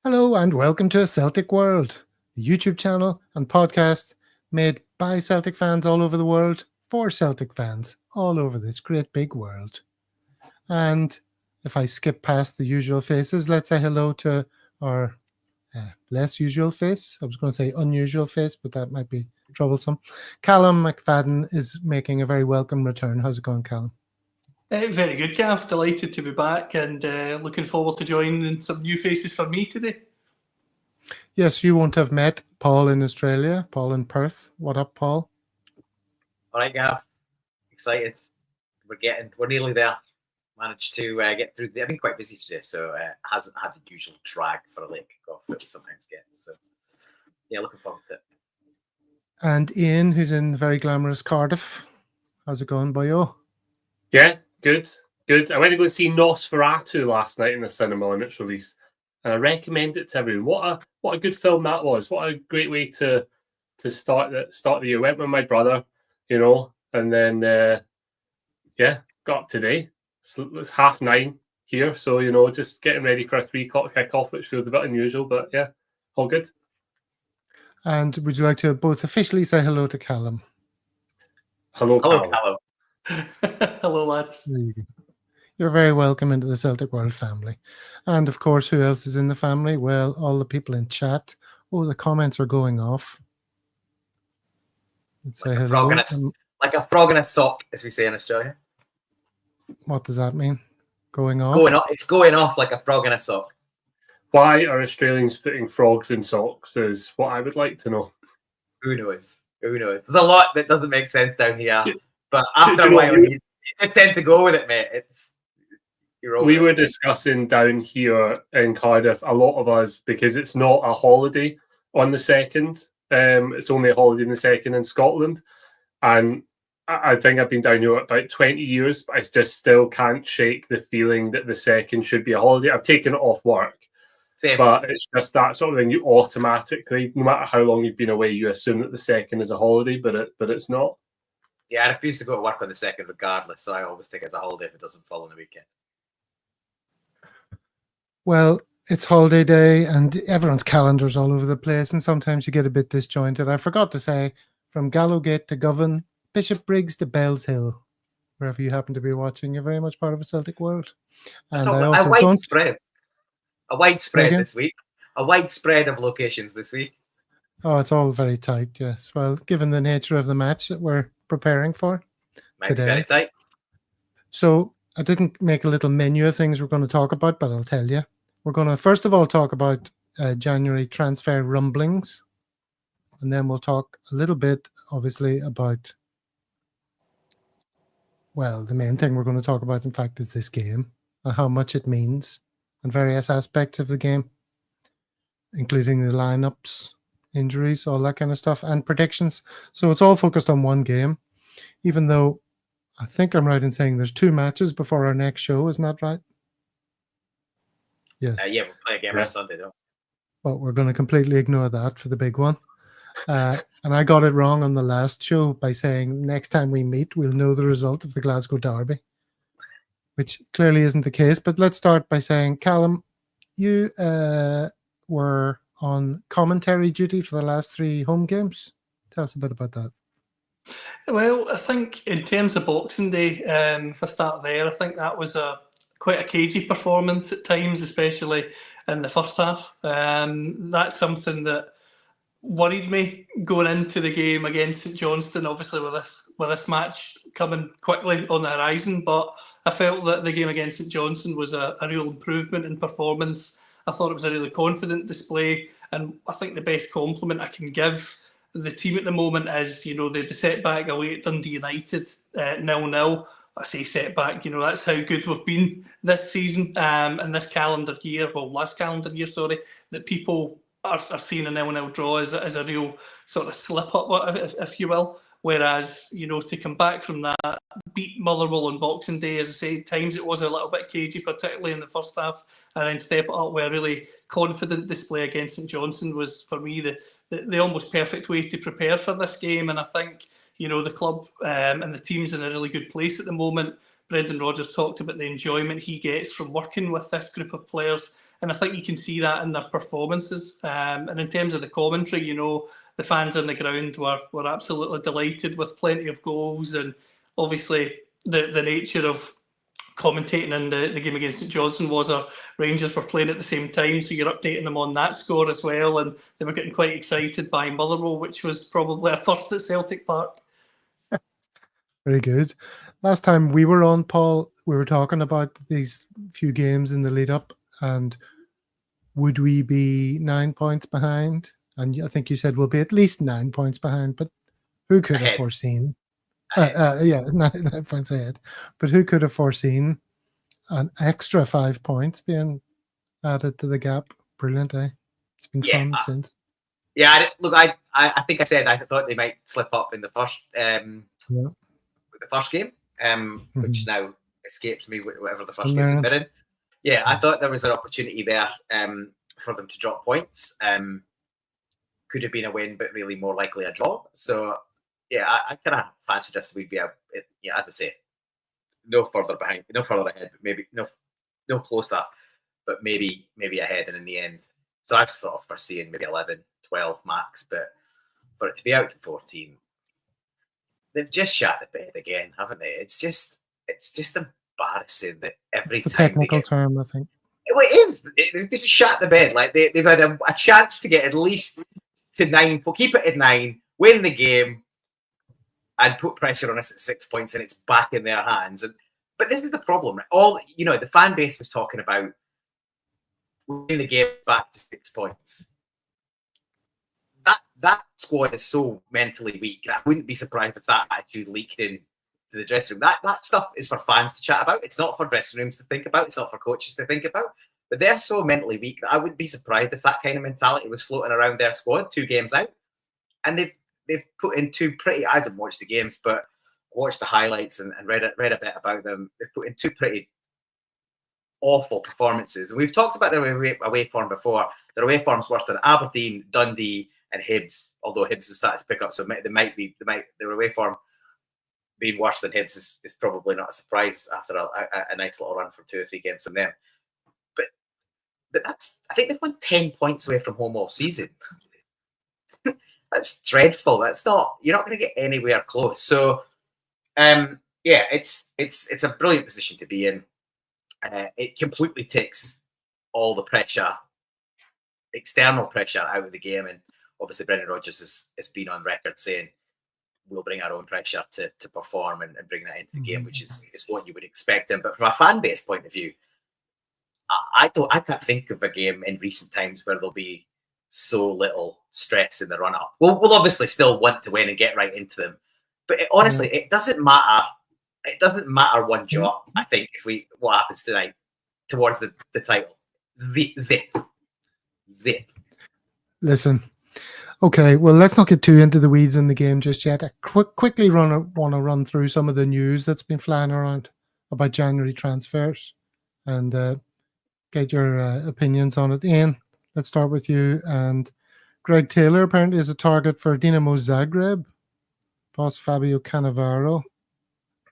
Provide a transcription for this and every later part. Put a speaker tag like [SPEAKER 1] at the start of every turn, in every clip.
[SPEAKER 1] Hello and welcome to A Celtic World, the YouTube channel and podcast made by Celtic fans all over the world for Celtic fans all over this great big world. And if I skip past the usual faces, let's say hello to our less usual face. I was going to say unusual face, but that might be troublesome. Callum McFadden is making a very welcome return. How's it going, Callum?
[SPEAKER 2] Very good, Gav. Delighted to be back and looking forward to joining some new faces for me today.
[SPEAKER 1] Yes, you won't have met Paul in Australia, Paul in Perth. What up, Paul?
[SPEAKER 3] All right, Gav. Excited. We're nearly there. Managed to get through. I've been quite busy today, so hasn't had the usual drag for a late kickoff that we sometimes get. So, yeah, looking forward to it.
[SPEAKER 1] And Ian, who's in the very glamorous Cardiff. How's it going, boyo?
[SPEAKER 4] Yeah, good. I went to go see Nosferatu last night in the cinema on its release, and I recommend it to everyone. What a good film that was! What a great way to start the year. Went with my brother, and then got up today. So it's 9:30 here, so just getting ready for a 3:00 kickoff, which feels a bit unusual, but yeah, all good.
[SPEAKER 1] And would you like to both officially say hello to Callum?
[SPEAKER 4] Hello,
[SPEAKER 3] Callum.
[SPEAKER 2] Hello, lads.
[SPEAKER 1] You're very welcome into the Celtic World family. And of course, who else is in the family? Well, all the people in chat. Oh, the comments are going off. Let's say hello.
[SPEAKER 3] Like a frog in a sock, as we say in Australia.
[SPEAKER 1] What does that mean? Going off?
[SPEAKER 3] It's going off like a frog in a sock.
[SPEAKER 4] Why are Australians putting frogs in socks is what I would like to know.
[SPEAKER 3] Who knows? There's a lot that doesn't make sense down here. But after a while, you just tend to go with it, mate.
[SPEAKER 4] We were discussing down here in Cardiff, a lot of us, because it's not a holiday on the 2nd. It's only a holiday in the 2nd in Scotland. And I think I've been down here about 20 years, but I just still can't shake the feeling that the 2nd should be a holiday. I've taken it off work.
[SPEAKER 3] Same.
[SPEAKER 4] But it's just that sort of thing. You automatically, no matter how long you've been away, you assume that the 2nd is a holiday, but it's not.
[SPEAKER 3] Yeah, I refuse to go to work on the 2nd regardless, so I always take it as a holiday if it doesn't fall on the weekend.
[SPEAKER 1] Well, it's holiday day and everyone's calendar's all over the place, and sometimes you get a bit disjointed. I forgot to say, from Gallowgate to Govan, Bishop Briggs to Bells Hill, wherever you happen to be watching, you're very much part of a Celtic world. And
[SPEAKER 3] so
[SPEAKER 1] I also
[SPEAKER 3] a wide spread this week. A wide spread of locations this week.
[SPEAKER 1] Oh, it's all very tight, yes. Well, given the nature of the match that we're preparing for
[SPEAKER 3] Might
[SPEAKER 1] today.
[SPEAKER 3] Be very tight.
[SPEAKER 1] So I didn't make a little menu of things we're going to talk about, but I'll tell you. We're going to first of all talk about January transfer rumblings, and then we'll talk a little bit, obviously, about, well, the main thing we're going to talk about, in fact, is this game and how much it means and various aspects of the game, including the lineups, injuries, all that kind of stuff, and predictions. So it's all focused on one game, even though I think I'm right in saying there's 2 matches before our next show. Isn't that right? Yes.
[SPEAKER 3] Yeah, we'll play a game on Sunday, though.
[SPEAKER 1] But we're going to completely ignore that for the big one. And I got it wrong on the last show by saying next time we meet, we'll know the result of the Glasgow derby, which clearly isn't the case. But let's start by saying, Callum, you were on commentary duty for the last 3 home games. Tell us a bit about that.
[SPEAKER 2] Well, I think in terms of Boxing Day, if I start there, I think that was quite a cagey performance at times, especially in the first half. That's something that worried me going into the game against St Johnstone, obviously with this match coming quickly on the horizon. But I felt that the game against St Johnstone was a real improvement in performance. I thought it was a really confident display, and I think the best compliment I can give the team at the moment is, the setback away at Dundee United, 0-0. I say setback, that's how good we've been this season and this calendar year, last calendar year, that people are seeing a 0-0 draw as a real sort of slip up, if you will. Whereas, to come back from that, beat Motherwell on Boxing Day, as I say, at times it was a little bit cagey, particularly in the first half, and then step it up with a really confident display against St Johnstone was, for me, the almost perfect way to prepare for this game. And I think, the club and the team's in a really good place at the moment. Brendan Rodgers talked about the enjoyment he gets from working with this group of players, And I think you can see that in their performances. And in terms of the commentary, you know, the fans on the ground were absolutely delighted with plenty of goals, and obviously the nature of commentating in the game against St Johnstone was our Rangers were playing at the same time, so you're updating them on that score as well, and they were getting quite excited by Motherwell, which was probably a first at Celtic Park.
[SPEAKER 1] Very good. Last time we were on, Paul, we were talking about these few games in the lead up, and would we be 9 points behind? And I think you said we'll be at least 9 points behind, but who could have foreseen? Yeah, 9 points ahead. But who could have foreseen an extra 5 points being added to the gap? Brilliant, eh? It's been fun since.
[SPEAKER 3] Yeah, look, I think I said I thought they might slip up in the first game, which now escapes me, whatever the first game's been in. Yeah, I thought there was an opportunity there for them to drop points. Could have been a win, but really more likely a draw. So, yeah, I kind of fancied us we'd be, as I say, no further ahead, but maybe no closer, but maybe ahead, and in the end. So I've sort of foreseen maybe 11, 12 max, but for it to be out to 14, they've just shot the bed again, haven't they? It's just embarrassing that every
[SPEAKER 1] it's
[SPEAKER 3] time.
[SPEAKER 1] A technical term, I think.
[SPEAKER 3] It is. They've just shot the bed. Like they've had a chance to get at least to 9. Keep it at 9, win the game, and put pressure on us at 6 points, and it's back in their hands. But this is the problem, right? The fan base was talking about winning the game back to 6 points. That squad is so mentally weak. I wouldn't be surprised if that attitude leaked into the dressing room. That stuff is for fans to chat about. It's not for dressing rooms to think about. It's not for coaches to think about. But they're so mentally weak that I wouldn't be surprised if that kind of mentality was floating around their squad 2 games out. And they've put in 2 pretty. I didn't watch the games, but watched the highlights and read a bit about them. They've put in 2 pretty awful performances. And we've talked about their away form before. Their away form's worse than Aberdeen, Dundee, and Hibs. Although Hibs have started to pick up, so their away form being worse than Hibs is probably not a surprise after a nice little run from 2 or 3 games from them. But I think they've won 10 points away from home all season. That's dreadful. You're not going to get anywhere close. So, it's a brilliant position to be in. It completely takes all the pressure, external pressure, out of the game. And obviously, Brendan Rodgers has been on record saying we'll bring our own pressure to perform and bring that into the game, which is what you would expect him. But from a fan base point of view, I can't think of a game in recent times where there'll be so little stress in the run up. We'll obviously still want to win and get right into them, but honestly, it doesn't matter. It doesn't matter one jot. I think what happens tonight towards the title, zip.
[SPEAKER 1] Listen, okay. Well, let's not get too into the weeds in the game just yet. I quickly want to run through some of the news that's been flying around about January transfers and get your opinions on it. Ian, let's start with you. And Greg Taylor apparently is a target for Dinamo Zagreb. Boss Fabio Cannavaro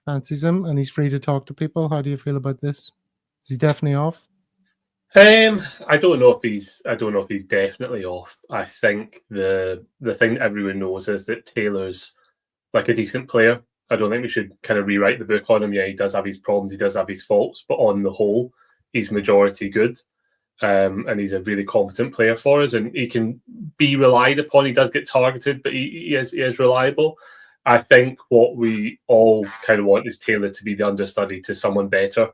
[SPEAKER 1] fancies him, and he's free to talk to people. How do you feel about this? Is he definitely off?
[SPEAKER 4] I don't know if he's definitely off. I think the thing that everyone knows is that Taylor's like a decent player. I don't think we should kind of rewrite the book on him. Yeah, he does have his problems, he does have his faults, but on the whole, he's majority good. And he's a really competent player for us, and he can be relied upon. He does get targeted, but he is reliable. I think what we all kind of want is Taylor to be the understudy to someone better.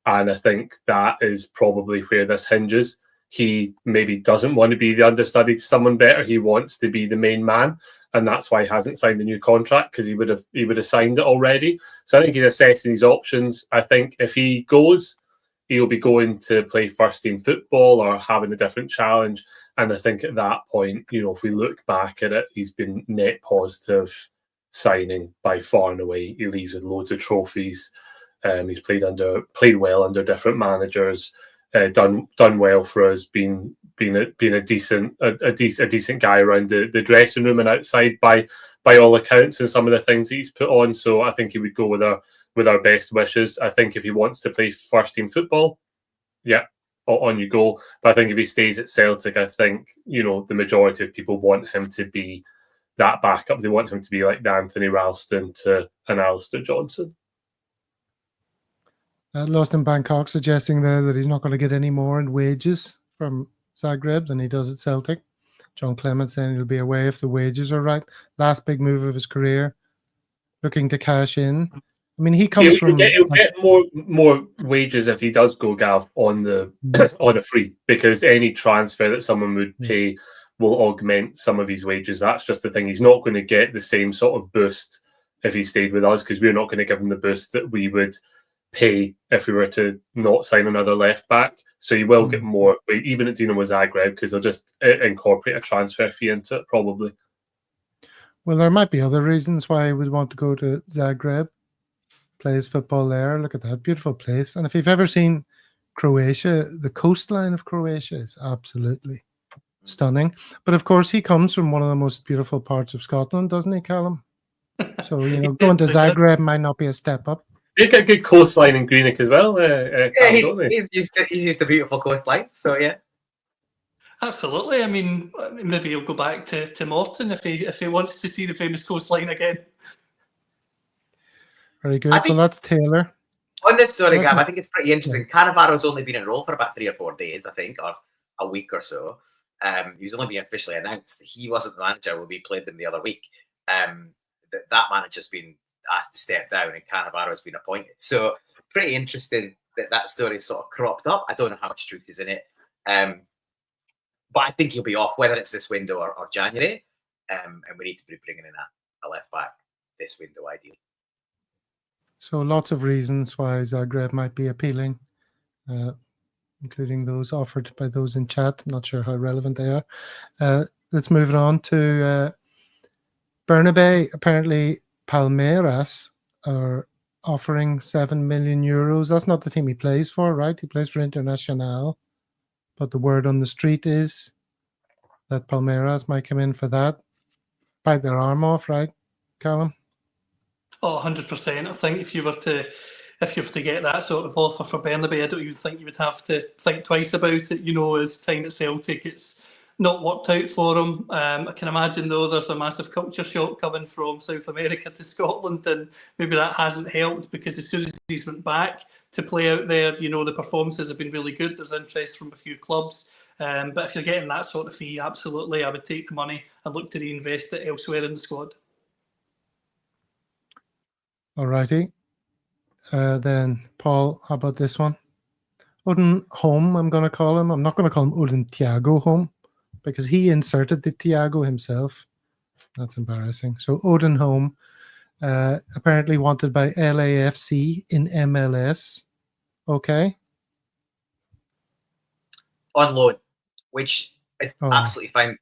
[SPEAKER 4] And I think that is probably where this hinges. He maybe doesn't want to be the understudy to someone better. He wants to be the main man. And that's why he hasn't signed a new contract, because he would have signed it already. So I think he's assessing his options. I think if he goes, he'll be going to play first team football or having a different challenge. And I think at that point, if we look back at it, he's been net positive signing by far and away. He leaves with loads of trophies. He's played well under different managers, done well for us, been a decent guy around the dressing room and outside by all accounts, and some of the things he's put on. So I think he would go with our best wishes. I think if he wants to play first team football, yeah, on you go. But I think if he stays at Celtic, I think, the majority of people want him to be that backup. They want him to be like the Anthony Ralston to an Alistair Johnson.
[SPEAKER 1] Lost in Bangkok suggesting there that he's not going to get any more in wages from Zagreb than he does at Celtic. John Clement saying he'll be away if the wages are right. Last big move of his career, looking to cash in. I mean, he comes from.
[SPEAKER 4] He'll get more wages if he does go, Gav, on the on a free, because any transfer that someone would pay will augment some of his wages. That's just the thing. He's not going to get the same sort of boost if he stayed with us, because we're not going to give him the boost that we would pay if we were to not sign another left back. So he will get more, even at Dinamo Zagreb, because they'll just incorporate a transfer fee into it, probably.
[SPEAKER 1] Well, there might be other reasons why he would want to go to Zagreb. Plays football there. Look at that beautiful place. And if you've ever seen Croatia, the coastline of Croatia is absolutely stunning. But of course, he comes from one of the most beautiful parts of Scotland, doesn't he, Callum? So, going to Zagreb might not be a step up.
[SPEAKER 4] They get a good coastline in Greenock as well.
[SPEAKER 3] He's used to beautiful coastline, so yeah.
[SPEAKER 2] Absolutely. I mean, maybe he'll go back to Morton if he wants to see the famous coastline again.
[SPEAKER 1] Very good. Well, that's Taylor.
[SPEAKER 3] On this story, Gav, I think it's pretty interesting. Yeah. Cannavaro's only been in role for about 3 or 4 days, I think, or a week or so. He's only been officially announced. He wasn't the manager when we played them the other week. That manager's been asked to step down and Cannavaro's been appointed. So pretty interesting that story sort of cropped up. I don't know how much truth is in it. But I think he'll be off, whether it's this window or January. And we need to be bringing in a left back this window, ideally.
[SPEAKER 1] So lots of reasons why Zagreb might be appealing, including those offered by those in chat. I'm not sure how relevant they are. Let's move it on to Bernabé. Apparently, Palmeiras are offering 7 million euros. That's not the team he plays for, right? He plays for Internacional. But the word on the street is that Palmeiras might come in for that. Bite their arm off, right, Callum?
[SPEAKER 2] Oh, 100%. I think if you were to get that sort of offer for Bernabé, I don't even think you would have to think twice about it. His time at Celtic, it's not worked out for him. I can imagine, though, there's a massive culture shock coming from South America to Scotland, and maybe that hasn't helped, because as soon as he's went back to play out there, the performances have been really good. There's interest from a few clubs. But if you're getting that sort of fee, absolutely, I would take the money and look to reinvest it elsewhere in the squad.
[SPEAKER 1] All righty. Then, Paul, how about this one? Odin Home, I'm going to call him. I'm not going to call him Odin Thiago Home, because he inserted the Thiago himself. That's embarrassing. So Odin Home, apparently wanted by LAFC in MLS. Okay.
[SPEAKER 3] On loan, which is absolutely fine.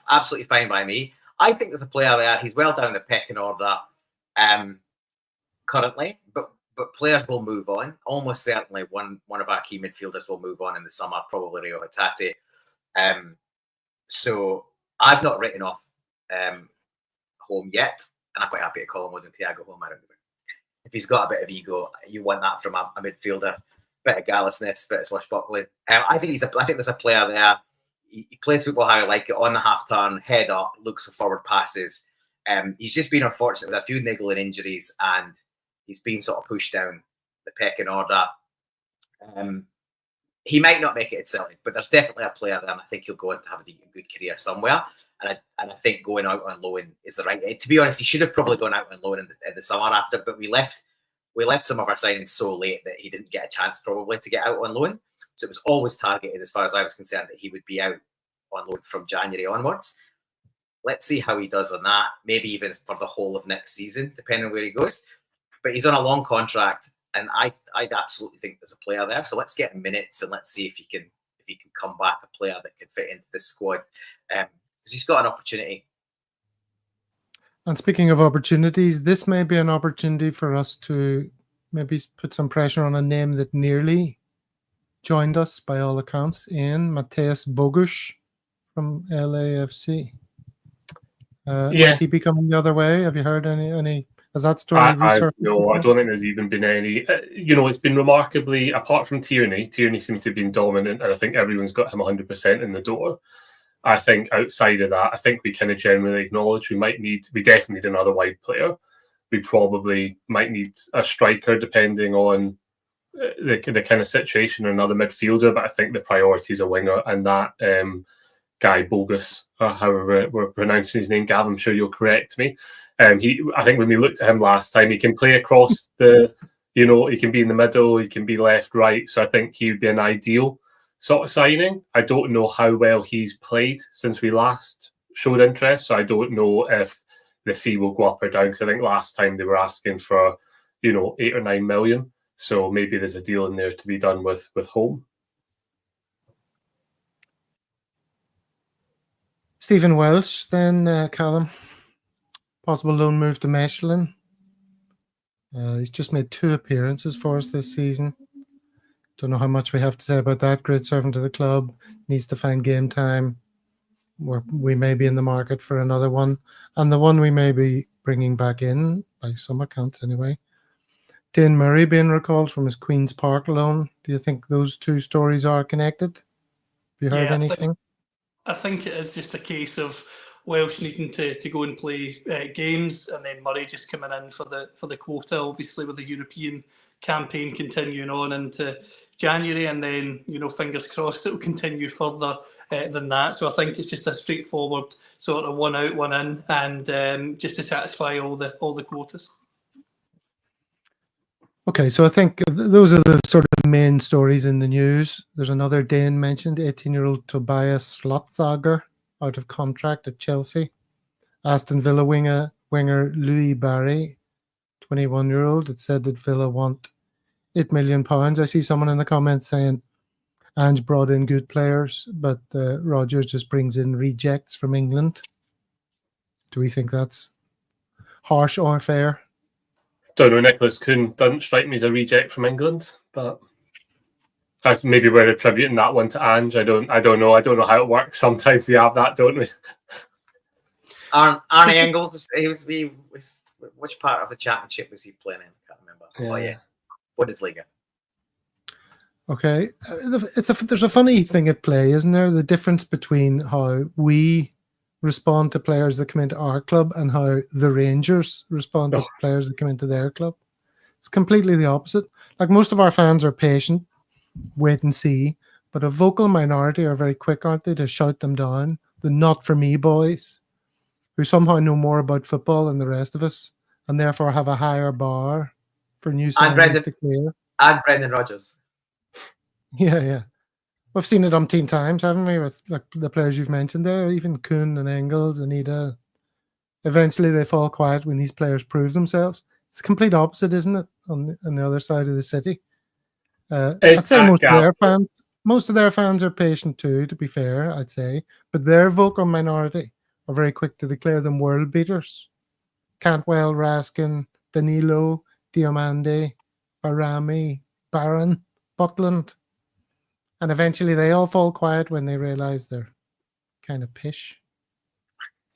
[SPEAKER 3] Absolutely fine by me. I think there's a player there. He's well down the pecking order currently, but players will move on. Almost certainly one of our key midfielders will move on in the summer, probably Rio Hatate. So I've not written off Home yet, and I'm quite happy to call him Odin Thiago Home. I don't know. If he's got a bit of ego, you want that from a midfielder. Bit of gallousness, bit of swashbuckling. I think there's a player there. He plays football how I like it, on the half turn, head up, looks for forward passes. He's just been unfortunate with a few niggling injuries, and he's been sort of pushed down the pecking order. He might not make it at Celtic, but there's definitely a player there, and I think he'll go on to have a good career somewhere. And I think going out on loan is the right. To be honest, he should have probably gone out on loan in the summer after, but we left some of our signings so late that he didn't get a chance probably to get out on loan. So it was always targeted, as far as I was concerned, that he would be out on loan from January onwards. Let's see how he does on that. Maybe even for the whole of next season, depending on where he goes. But he's on a long contract, and I'd absolutely think there's a player there. So let's get minutes and let's see if he can come back, a player that can fit into this squad, because he's got an opportunity.
[SPEAKER 1] And speaking of opportunities, this may be an opportunity for us to maybe put some pressure on a name that nearly joined us by all accounts, Ian, Mateus Bogusz from LAFC. Might he be coming the other way? Have you heard any? Has that story resurfaced?
[SPEAKER 4] No, I don't think there's even been any. It's been remarkably, apart from Tierney seems to have been dominant, and I think everyone's got him 100% in the door. I think outside of that, I think we kind of generally acknowledge we definitely need another wide player. We probably might need a striker depending on the kind of situation, or another midfielder, but I think the priority is a winger, and that guy Bogus, however we're pronouncing his name, Gav, I'm sure you'll correct me. I think when we looked at him last time, he can play across he can be in the middle, he can be left, right. So I think he would be an ideal sort of signing. I don't know how well he's played since we last showed interest, so I don't know if the fee will go up or down, because I think last time they were asking for 8 or 9 million. So maybe there's a deal in there to be done with home.
[SPEAKER 1] Stephen Welsh, then Callum. Possible loan move to Mechlin. He's just made 2 appearances for us this season. Don't know how much we have to say about that. Great servant to the club. Needs to find game time. We may be in the market for another one. And the one we may be bringing back in, by some accounts anyway, Dane Murray being recalled from his Queen's Park loan. Do you think those 2 stories are connected? Have you heard anything?
[SPEAKER 2] I think it is just a case of Welsh needing to go and play games, and then Murray just coming in for the quota, obviously with the European campaign continuing on into January, and then fingers crossed it will continue further than that. So I think it's just a straightforward sort of one out, one in, and just to satisfy all the quotas.
[SPEAKER 1] Okay, so I think those are the sort of main stories in the news. There's another Dane mentioned, 18-year-old Tobias Slotzager, out of contract at Chelsea. Aston Villa winger Louis Barry, 21-year-old. It said that Villa want £8 million. I see someone in the comments saying Ange brought in good players, but Rodgers just brings in rejects from England. Do we think that's harsh or fair?
[SPEAKER 4] Don't know. Nicholas Kuhn doesn't strike me as a reject from England, but that's maybe we're attributing that one to Ange. I don't know. I don't know how it works. Sometimes we have that, don't we?
[SPEAKER 3] Arne Engels, which part of the championship was he playing in? I can't remember. Yeah. Oh yeah, Bundesliga.
[SPEAKER 1] Okay, there's a funny thing at play, isn't there? The difference between how we respond to players that come into our club and how the Rangers respond to players that come into their club. It's completely the opposite. Like, most of our fans are patient, wait and see, but a vocal minority are very quick, aren't they, to shout them down. The not for me boys, who somehow know more about football than the rest of us, and therefore have a higher bar for new signings to clear.
[SPEAKER 3] And Brendan Rodgers.
[SPEAKER 1] Yeah. We've seen it umpteen times, haven't we, with like the players you've mentioned there, even Kuhn and Engels, Anita. Eventually they fall quiet when these players prove themselves. It's the complete opposite, isn't it, on the other side of the city? I'd say most of their fans are patient too, to be fair, I'd say. But their vocal minority are very quick to declare them world beaters. Cantwell, Raskin, Danilo, Diomande, Barami, Barron, Buckland. And eventually they all fall quiet when they realise they're kind of pish.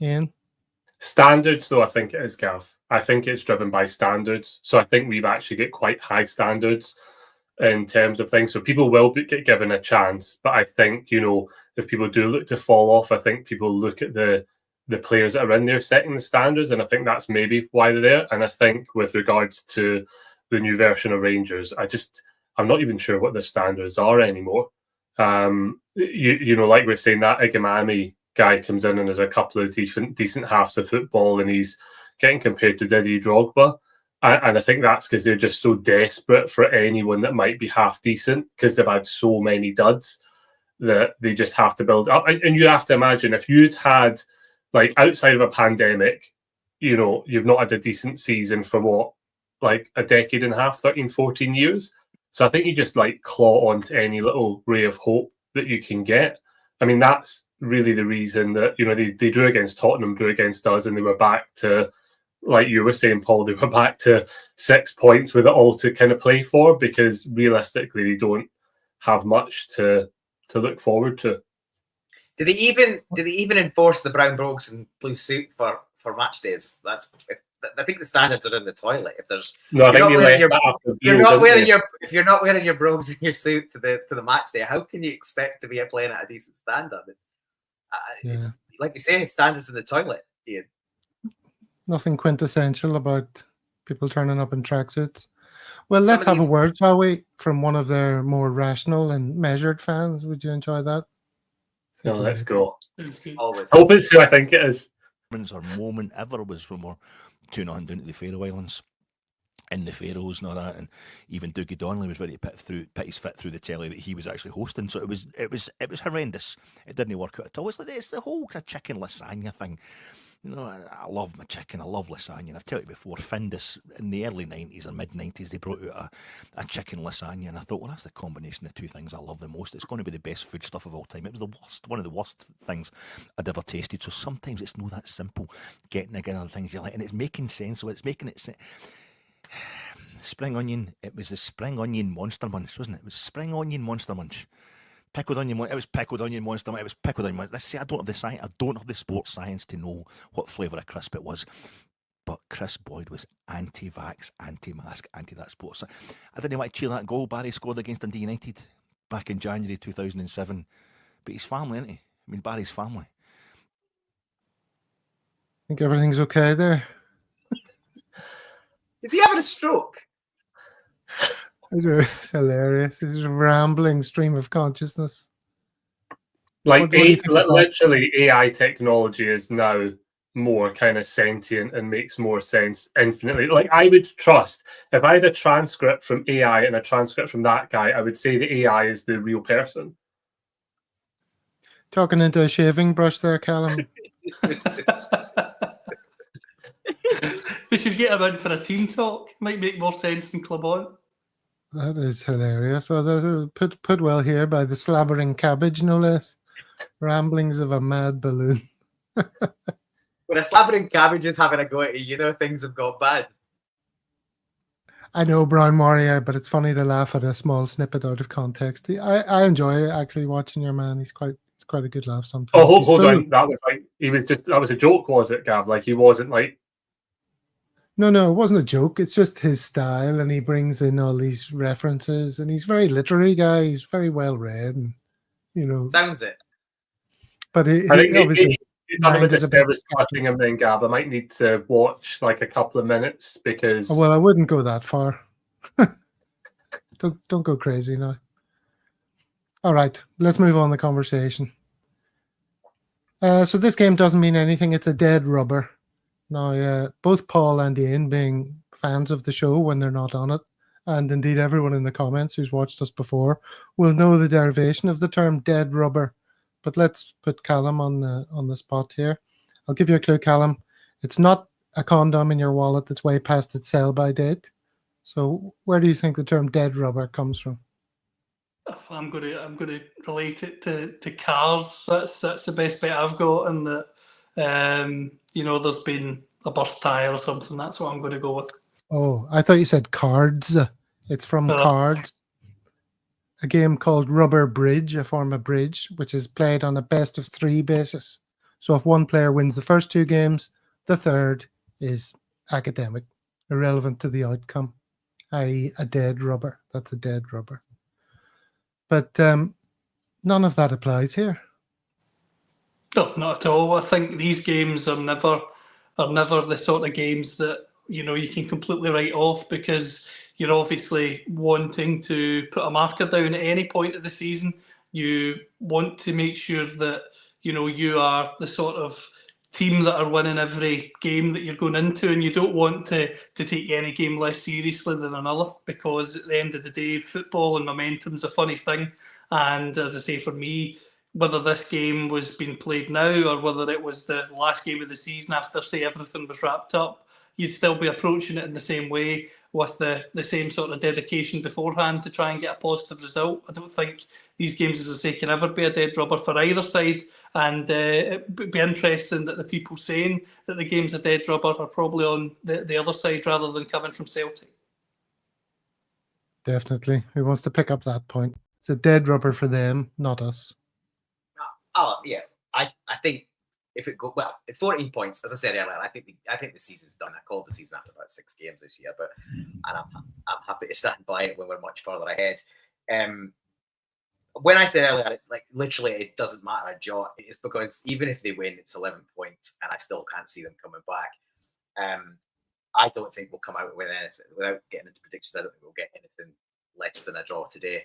[SPEAKER 1] Ian?
[SPEAKER 4] Standards, though, I think it is, Gav. I think it's driven by standards. So I think we've actually got quite high standards in terms of things. So people will get given a chance. But I think, if people do look to fall off, I think people look at the players that are in there setting the standards. And I think that's maybe why they're there. And I think with regards to the new version of Rangers, I'm not even sure what the standards are anymore. Like we're saying, that Agony guy comes in and has a couple of decent halves of football, and he's getting compared to Didier Drogba. And I think that's because they're just so desperate for anyone that might be half decent, because they've had so many duds that they just have to build up. And you have to imagine, if you'd had, like, outside of a pandemic, you've not had a decent season for what, like a decade and a half, 13, 14 years. So I think you just claw onto any little ray of hope that you can get. I mean, that's really the reason that, they drew against Tottenham, drew against us, and they were back to, like you were saying, Paul, they were back to 6 points with it all to kind of play for, because realistically they don't have much to look forward to.
[SPEAKER 3] Did they even enforce the brown brogues and blue suit for match days? That's I think the standards are in the toilet. If there's
[SPEAKER 4] No, I
[SPEAKER 3] You're
[SPEAKER 4] think
[SPEAKER 3] not
[SPEAKER 4] they
[SPEAKER 3] wearing
[SPEAKER 4] left
[SPEAKER 3] your-
[SPEAKER 4] that after
[SPEAKER 3] you're
[SPEAKER 4] Beals,
[SPEAKER 3] not
[SPEAKER 4] didn't
[SPEAKER 3] wearing
[SPEAKER 4] they?
[SPEAKER 3] your if you're not wearing your brogues and your suit to the match day, how can you expect to be playing at a decent standard? It's like you say, standards in the toilet. Ian.
[SPEAKER 1] Nothing quintessential about people turning up in tracksuits. Well,
[SPEAKER 3] Some
[SPEAKER 1] let's
[SPEAKER 3] of
[SPEAKER 1] have a
[SPEAKER 3] these-
[SPEAKER 1] word, shall we, from one of their more rational and measured fans. Would you enjoy that? I think
[SPEAKER 4] No,
[SPEAKER 1] you
[SPEAKER 4] let's
[SPEAKER 1] would.
[SPEAKER 4] go.
[SPEAKER 2] Sounds good.
[SPEAKER 3] Always.
[SPEAKER 4] Hope it's who I think it is.
[SPEAKER 5] Our moment ever was when we're 2-0 down to the Faroe Islands in the Faroes and all that, and even Dougie Donnelly was ready to pit his foot through the telly that he was actually hosting. So it was horrendous. It didn't work out at all. It's the whole kind of chicken lasagna thing. You know, I love my chicken. I love lasagna. And I've told you before, Findus in the early 90s or mid 90s, they brought out a chicken lasagna, and I thought, well, that's the combination of two things I love the most. It's going to be the best food stuff of all time. It was one of the worst things I'd ever tasted. So sometimes it's not that simple getting again other things you like, and it's making sense. So it's making it spring onion. It was the spring onion monster munch, wasn't it? It was spring onion monster munch. Pickled onion. It was pickled onion monster. It was pickled onion. Let's say I don't have the science. I don't have the sports science to know what flavour of crisp it was. But Chris Boyd was anti-vax, anti-mask, anti-that sports. I didn't want to cheer that goal Barry scored against Dundee United back in January 2007. But he's family, isn't he? I mean, Barry's family.
[SPEAKER 1] Think everything's okay there?
[SPEAKER 3] Is he having a stroke?
[SPEAKER 1] It's hilarious. It's a rambling stream of consciousness.
[SPEAKER 4] Like,
[SPEAKER 1] What do you think of that?
[SPEAKER 4] literally, AI technology is now more kind of sentient and makes more sense infinitely. Like, I would trust, if I had a transcript from AI and a transcript from that guy, I would say the AI is the real person.
[SPEAKER 1] Talking into a shaving brush there, Callum.
[SPEAKER 2] We should get him in for a team talk. Might make more sense than Club On.
[SPEAKER 1] That is hilarious. So put well here by the slabbering cabbage, no less. Ramblings of a mad balloon.
[SPEAKER 3] When a slabbering cabbage is having a go at you, things have got bad.
[SPEAKER 1] I know Brian Warrior, but it's funny to laugh at a small snippet out of context. I enjoy actually watching your man. He's quite a good laugh sometimes.
[SPEAKER 4] Oh, hold
[SPEAKER 1] He's full
[SPEAKER 4] on.
[SPEAKER 1] of-
[SPEAKER 4] That was a joke, was it, Gav? Like, he wasn't like,
[SPEAKER 1] No, it wasn't a joke. It's just his style, and he brings in all these references, and he's a very literary guy. He's very well read, and
[SPEAKER 3] Sounds it.
[SPEAKER 1] But
[SPEAKER 4] I think
[SPEAKER 1] obviously,
[SPEAKER 4] he's done him a
[SPEAKER 1] mind is a bit
[SPEAKER 4] disservice cutting him then, Gav. I might need to watch like a couple of minutes because
[SPEAKER 1] well, I wouldn't go that far. Don't go crazy now. All right, let's move on the conversation. So this game doesn't mean anything. It's a dead rubber. Now, both Paul and Ian, being fans of the show when they're not on it, and indeed everyone in the comments who's watched us before, will know the derivation of the term dead rubber. But let's put Callum on the spot here. I'll give you a clue, Callum. It's not a condom in your wallet that's way past its sell-by date. So where do you think the term dead rubber comes from?
[SPEAKER 2] I'm going to relate it to cars. That's the best bet I've got, and that there's been a burst tire or something. That's what I'm going to go with.
[SPEAKER 1] Oh, I thought you said cards. It's from
[SPEAKER 2] No.
[SPEAKER 1] Cards, a game called Rubber Bridge, a form of bridge, which is played on a best of 3 basis. So if one player wins the first 2 games, the third is academic, irrelevant to the outcome, i.e. a dead rubber. That's a dead rubber. But none of that applies here.
[SPEAKER 2] No, not at all. I think these games are never the sort of games that you can completely write off, because you're obviously wanting to put a marker down at any point of the season. You want to make sure that you are the sort of team that are winning every game that you're going into, and you don't want to take any game less seriously than another, because at the end of the day, football and momentum's a funny thing. And as I say, for me, whether this game was being played now or whether it was the last game of the season after, say, everything was wrapped up, you'd still be approaching it in the same way, with the same sort of dedication beforehand to try and get a positive result. I don't think these games, as I say, can ever be a dead rubber for either side. And it'd be interesting that the people saying that the game's a dead rubber are probably on the other side rather than coming from Celtic.
[SPEAKER 1] Definitely. Who wants to pick up that point? It's a dead rubber for them, not us.
[SPEAKER 3] Oh yeah, I think if it go well, at 14 points, as I said earlier, I think the season's done. I called the season after about 6 games this year, and I'm happy to stand by it when we're much further ahead. When I said earlier, like literally, it doesn't matter a jot. It's because even if they win, it's 11 points, and I still can't see them coming back. I don't think we'll come out with anything without getting into predictions. I don't think we'll get anything less than a draw today.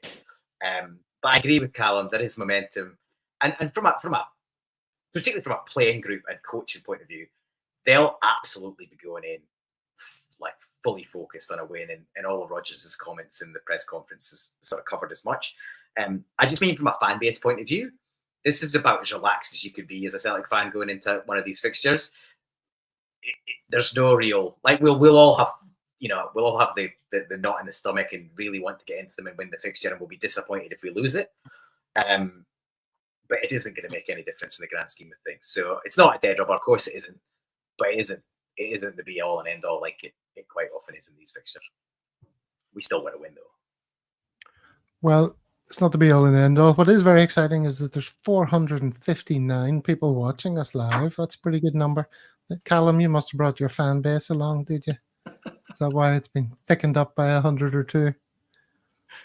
[SPEAKER 3] But I agree with Callum. There is momentum, and from a particularly from a playing group and coaching point of view, they'll absolutely be going in like fully focused on a win. And all of Rodgers' comments in the press conferences sort of covered as much. I just mean from a fan base point of view, this is about as relaxed as you could be as a Celtic fan going into one of these fixtures. There's no real we'll all have the knot in the stomach and really want to get into them and win the fixture, and we'll be disappointed if we lose it. But it isn't going to make any difference in the grand scheme of things. So it's not a dead rubber, of course it isn't, but it isn't the be all and end all like it quite often is in these fixtures. We still want to win though.
[SPEAKER 1] Well, it's not the be all and end all. What is very exciting is that there's 459 people watching us live. That's a pretty good number. Callum, you must have brought your fan base along, did you? Is that why it's been thickened up by 100 or 2?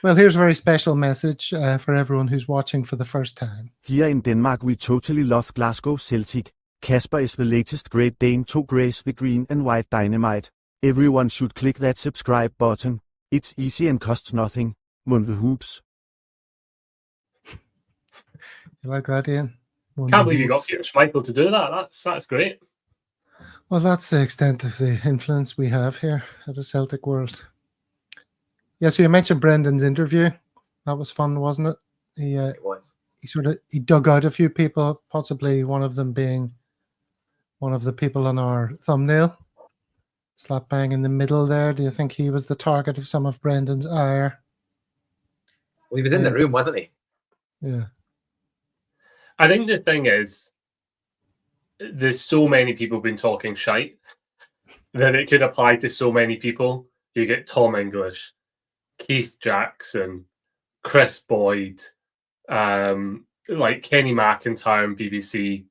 [SPEAKER 1] Well, here's a very special message for everyone who's watching for the first time.
[SPEAKER 6] Here in Denmark, we totally love Glasgow Celtic. Casper is the latest Great Dane to grace the green and white dynamite. Everyone should click that subscribe button. It's easy and costs nothing. Munde hoops.
[SPEAKER 1] You like that, Ian?
[SPEAKER 4] Can't believe you got Peter Schmeichel to do that. That's great.
[SPEAKER 1] Well, that's the extent of the influence we have here at the Celtic World. Yeah, so you mentioned Brendan's interview. That was fun, wasn't it?
[SPEAKER 3] It was.
[SPEAKER 1] He dug out a few people, possibly one of them being one of the people on our thumbnail. Slap bang in the middle there. Do you think he was the target of some of Brendan's ire?
[SPEAKER 3] Well, he was in the room, wasn't he?
[SPEAKER 1] Yeah.
[SPEAKER 4] I think the thing is, there's so many people been talking shite that it could apply to so many people. You get Tom English, Keith Jackson, Chris Boyd, like Kenny McIntyre and BBC.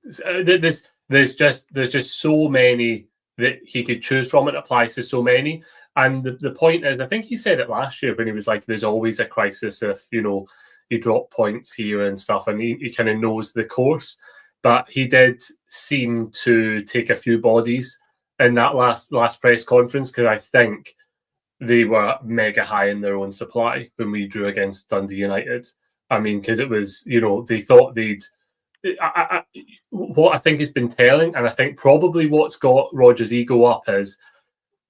[SPEAKER 4] There's just so many that he could choose from. It applies to so many. And the point is, I think he said it last year when he was like, there's always a crisis if, you drop points here and stuff, and he kind of knows the course. But he did seem to take a few bodies in that last press conference, because I think they were mega high in their own supply when we drew against Dundee United. I mean, because it was, they thought they'd... what I think has been telling, and I think probably what's got Rodgers' ego up is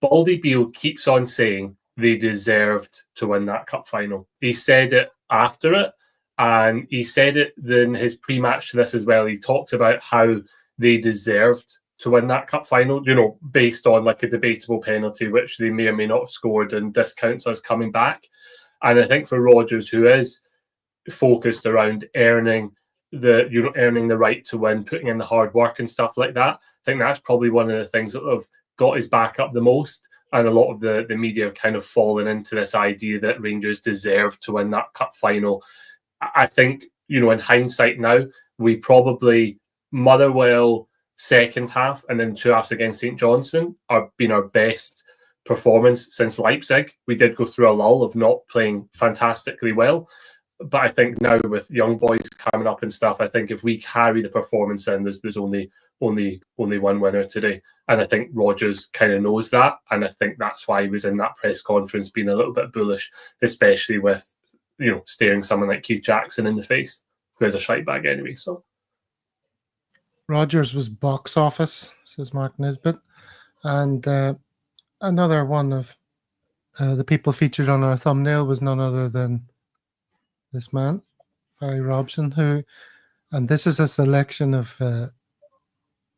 [SPEAKER 4] Baldy Beale keeps on saying they deserved to win that cup final. He said it after it, and he said it in his pre-match to this as well. He talked about how they deserved to win that cup final, based on like a debatable penalty, which they may or may not have scored, and discounts us coming back. And I think for Rodgers, who is focused around earning the right to win, putting in the hard work and stuff like that, I think that's probably one of the things that have got his back up the most. And a lot of the media have kind of fallen into this idea that Rangers deserve to win that cup final. I think, in hindsight now, we probably Motherwell second half and then 2 halves against St. Johnstone are been our best performance since Leipzig. We did go through a lull of not playing fantastically well. But I think now with young boys coming up and stuff, I think if we carry the performance in, there's only one winner today. And I think Rodgers kind of knows that. And I think that's why he was in that press conference being a little bit bullish, especially with, staring someone like Keith Jackson in the face, who has a shite bag anyway. So
[SPEAKER 1] Rodgers was box office, says Mark Nisbet. And another one of the people featured on our thumbnail was none other than this man, Barry Robson, and this is a selection of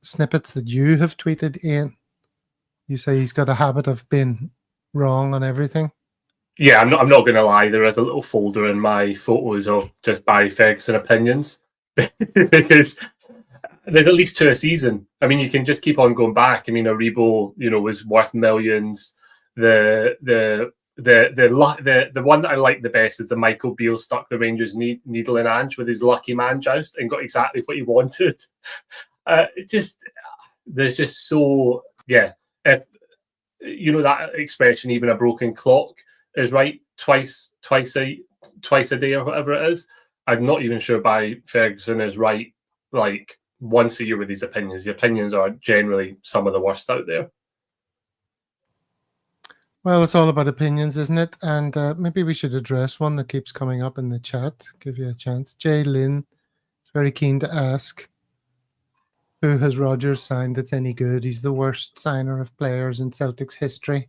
[SPEAKER 1] snippets that you have tweeted, Ian. You say he's got a habit of being wrong on everything.
[SPEAKER 4] Yeah, I'm not going to lie. There is a little folder in my photos of just Barry Ferguson opinions, because there's at least 2 a season. I mean, you can just keep on going back. I mean, Aribo, was worth millions. The one that I like the best is the Michael Beale stuck the Rangers needle in Ange with his lucky man joust and got exactly what he wanted. There's just so if you know that expression, even a broken clock is right twice a day or whatever it is. I'm not even sure Barry Ferguson is right like once a year with his opinions. The opinions are generally some of the worst out there.
[SPEAKER 1] Well, it's all about opinions, isn't it? And maybe we should address one that keeps coming up in the chat. Give you a chance. Jay Lynn is very keen to ask, who has Rodgers signed that's any good? He's the worst signer of players in Celtic's history.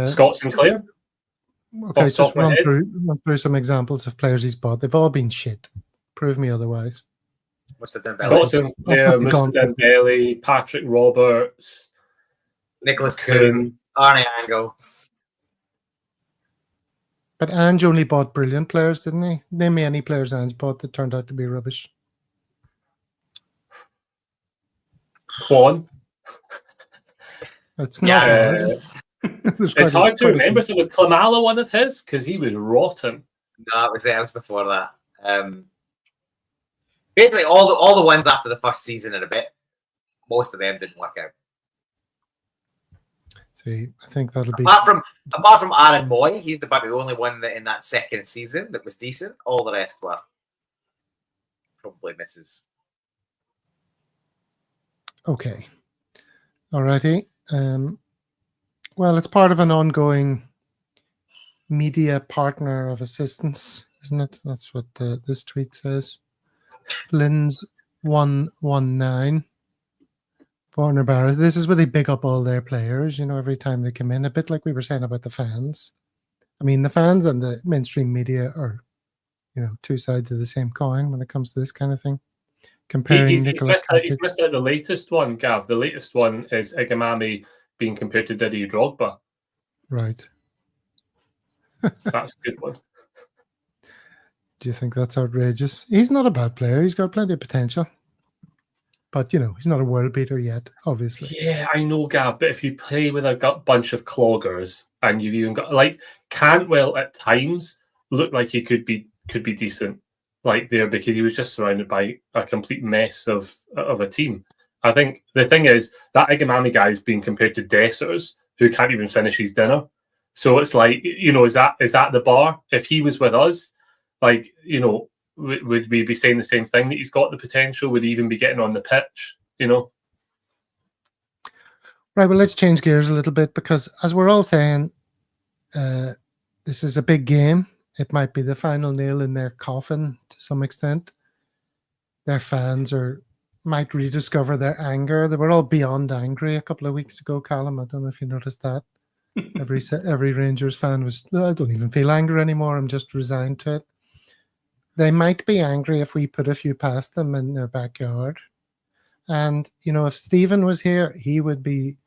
[SPEAKER 4] Scott Sinclair?
[SPEAKER 1] Okay, so just run through some examples of players he's bought. They've all been shit. Prove me otherwise.
[SPEAKER 3] Scott
[SPEAKER 4] Sinclair, Mr. Dembele, Patrick Roberts,
[SPEAKER 3] Nicholas Kuhn, Arne Angles.
[SPEAKER 1] But Ange only bought brilliant players, didn't he? Name me any players Ange bought that turned out to be rubbish.
[SPEAKER 4] Quan.
[SPEAKER 1] It's not bad.
[SPEAKER 4] It's hard to remember. So was Klimala one of his? Because he was rotten.
[SPEAKER 3] No, it was it. It was before that. Basically, all the ones after the first season and a bit, most of them didn't work out.
[SPEAKER 1] See, I think that'll be
[SPEAKER 3] apart from Aaron Moy, he's about the only one that in that second season that was decent. All the rest were probably misses.
[SPEAKER 1] Okay. Alrighty. Well, it's part of an ongoing media partner of assistance, isn't it? That's what this tweet says. Lynn's 119. Warner Barrett. This is where they big up all their players, every time they come in. A bit like we were saying about the fans. I mean, the fans and the mainstream media are, two sides of the same coin when it comes to this kind of thing. Comparing
[SPEAKER 4] he's missed out the latest one, Gav. The latest one is Agony being compared to Didier Drogba.
[SPEAKER 1] Right.
[SPEAKER 4] That's a good one.
[SPEAKER 1] Do you think that's outrageous? He's not a bad player. He's got plenty of potential. But, he's not a world beater yet, obviously.
[SPEAKER 4] Yeah, I know, Gav. But if you play with a bunch of cloggers and you've even got, Cantwell at times looked like he could be decent. There, because he was just surrounded by a complete mess of a team. I think the thing is that Agamy guy is being compared to Dessers, who can't even finish his dinner. So it's is that the bar? If he was with us, would we be saying the same thing, that he's got the potential? Would he even be getting on the pitch?
[SPEAKER 1] Right. Well, let's change gears a little bit, because as we're all saying, this is a big game. It might be the final nail in their coffin to some extent. Their fans might rediscover their anger. They were all beyond angry a couple of weeks ago, Callum. I don't know if you noticed that. Every Rangers fan was, I don't even feel anger anymore. I'm just resigned to it. They might be angry if we put a few past them in their backyard. And, if Stephen was here, he would be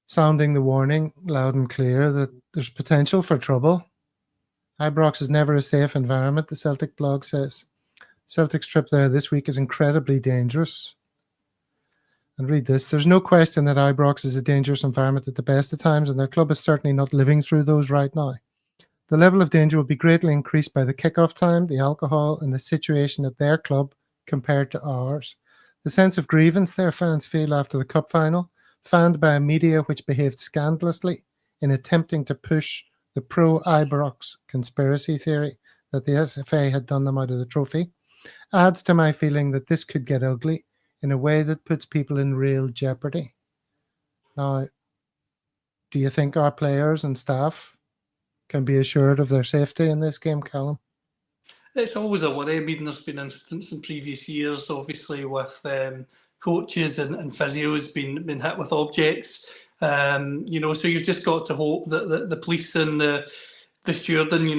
[SPEAKER 1] sounding the warning loud and clear that there's potential for trouble. Ibrox is never a safe environment, the Celtic blog says. Celtic's trip there this week is incredibly dangerous. And read this. There's no question that Ibrox is a dangerous environment at the best of times, and their club is certainly not living through those right now. The level of danger will be greatly increased by the kickoff time, the alcohol, and the situation at their club compared to ours. The sense of grievance their fans feel after the cup final, fanned by a media which behaved scandalously in attempting to push the pro-Ibrox conspiracy theory that the SFA had done them out of the trophy, adds to my feeling that this could get ugly in a way that puts people in real jeopardy. Now, do you think our players and staff can be assured of their safety in this game, Callum?
[SPEAKER 2] It's always a worry. I mean, there's been incidents in previous years, obviously, with coaches and physios being hit with objects. So you've just got to hope that the police and the stewarding,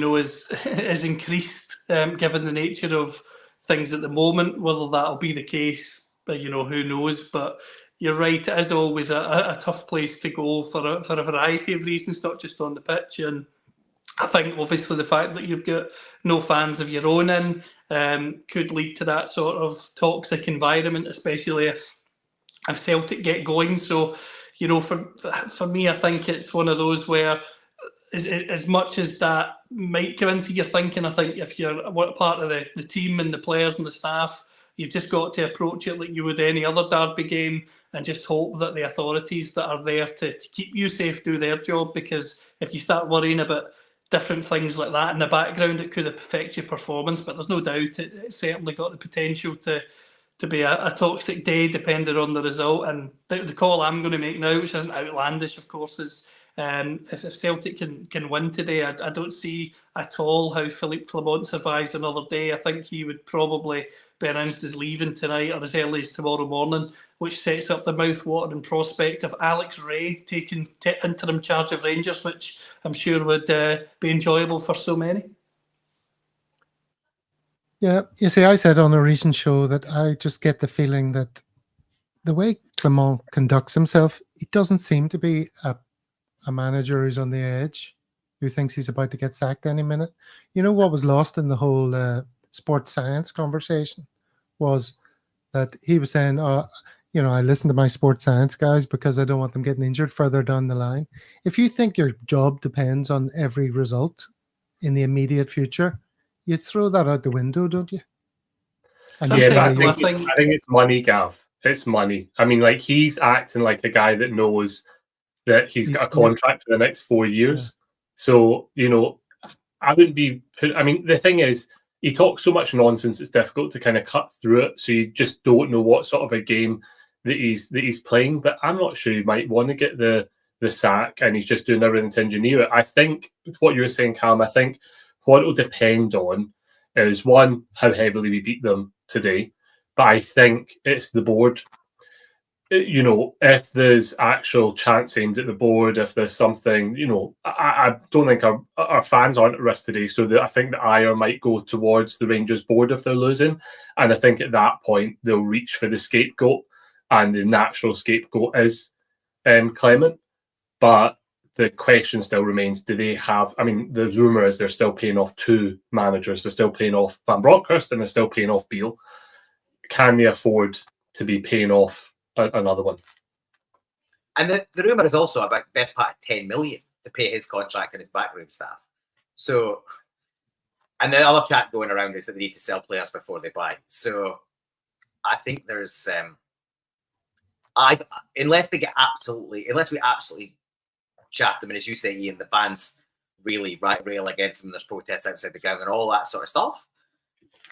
[SPEAKER 2] is increased, given the nature of things at the moment. Whether that'll be the case, who knows? But you're right, it is always a tough place to go for a variety of reasons, not just on the pitch. And I think obviously the fact that you've got no fans of your own in could lead to that sort of toxic environment, especially if Celtic get going. So, for me, I think it's one of those where, as much as that might come into your thinking, I think if you're part of the team and the players and the staff, You've just got to approach it like you would any other derby game and just hope that the authorities that are there to keep you safe do their job, because if you start worrying about different things like that in the background, it could affect your performance. But there's no doubt it's certainly got the potential to be a toxic day depending on the result. And the call I'm going to make now, which isn't outlandish, of course, is if Celtic can win today, I don't see at all how Philippe Clement survives another day. I think he would probably be announced as leaving tonight or as early as tomorrow morning, which sets up the mouth-watering prospect of Alex Rae taking interim charge of Rangers, which I'm sure would be enjoyable for so many.
[SPEAKER 1] Yeah, you see, I said on a recent show that I just get the feeling that the way Clement conducts himself, he doesn't seem to be a manager who's on the edge, who thinks he's about to get sacked any minute. You know what was lost in the whole sports science conversation was that he was saying, I listen to my sports science guys because I don't want them getting injured further down the line. If you think your job depends on every result in the immediate future, you'd throw that out the window, don't you? And
[SPEAKER 4] Yeah, but I
[SPEAKER 2] Sometimes
[SPEAKER 4] think it's money, Gav. It's money. I mean, like, he's acting like a guy that knows that he's got a contract for the next 4 years. Yeah. So, I wouldn't be the thing is, he talks so much nonsense, it's difficult to kind of cut through it. So you just don't know what sort of a game that he's playing. But I'm not sure he might want to get the sack, and he's just doing everything to engineer it. I think what you were saying, Callum, I think what it'll depend on is, one, how heavily we beat them today. But I think it's the board. If there's actual chance aimed at the board, if there's something, I don't think our fans aren't at risk today. So I think the ire might go towards the Rangers board if they're losing. And I think at that point, they'll reach for the scapegoat. And the natural scapegoat is Clement. But the question still remains, do they have... the rumour is they're still paying off 2 managers. They're still paying off Van Bronckhorst and they're still paying off Beale. Can they afford to be paying off another one?
[SPEAKER 3] And the rumour is also about best part of 10 million to pay his contract and his backroom staff. So, and the other chat going around is that they need to sell players before they buy. So I think there's unless we absolutely shaft them, and as you say, Ian, the fans really rail against them, there's protests outside the ground and all that sort of stuff,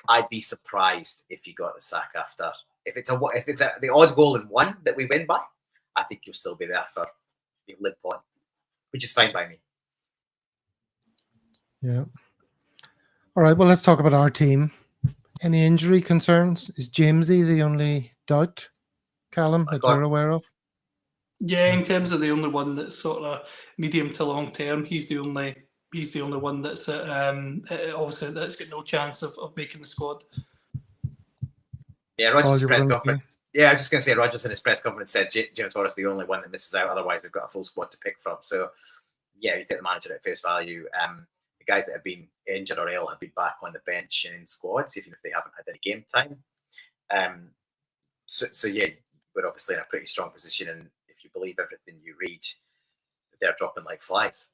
[SPEAKER 3] I'd be surprised if he got the sack after. If it's the odd goal in one that we win by, I think you'll still be there for the limp on, which is fine by me.
[SPEAKER 1] Yeah. All right. Well, let's talk about our team. Any injury concerns? Is Jamesy the only doubt, Callum, that you're aware of?
[SPEAKER 2] Yeah, in terms of the only one that's sort of medium to long term, he's the only one that's obviously that's got no chance of making the squad.
[SPEAKER 3] Yeah, Rodgers' press conference. Yeah, I was just going to say, Rodgers in his press conference said James Forrest the only one that misses out. Otherwise, we've got a full squad to pick from. So, yeah, you take the manager at face value. The guys that have been injured or ill have been back on the bench and in squads, even if they haven't had any game time. So yeah, we're obviously in a pretty strong position. And if you believe everything you read, they're dropping like flies.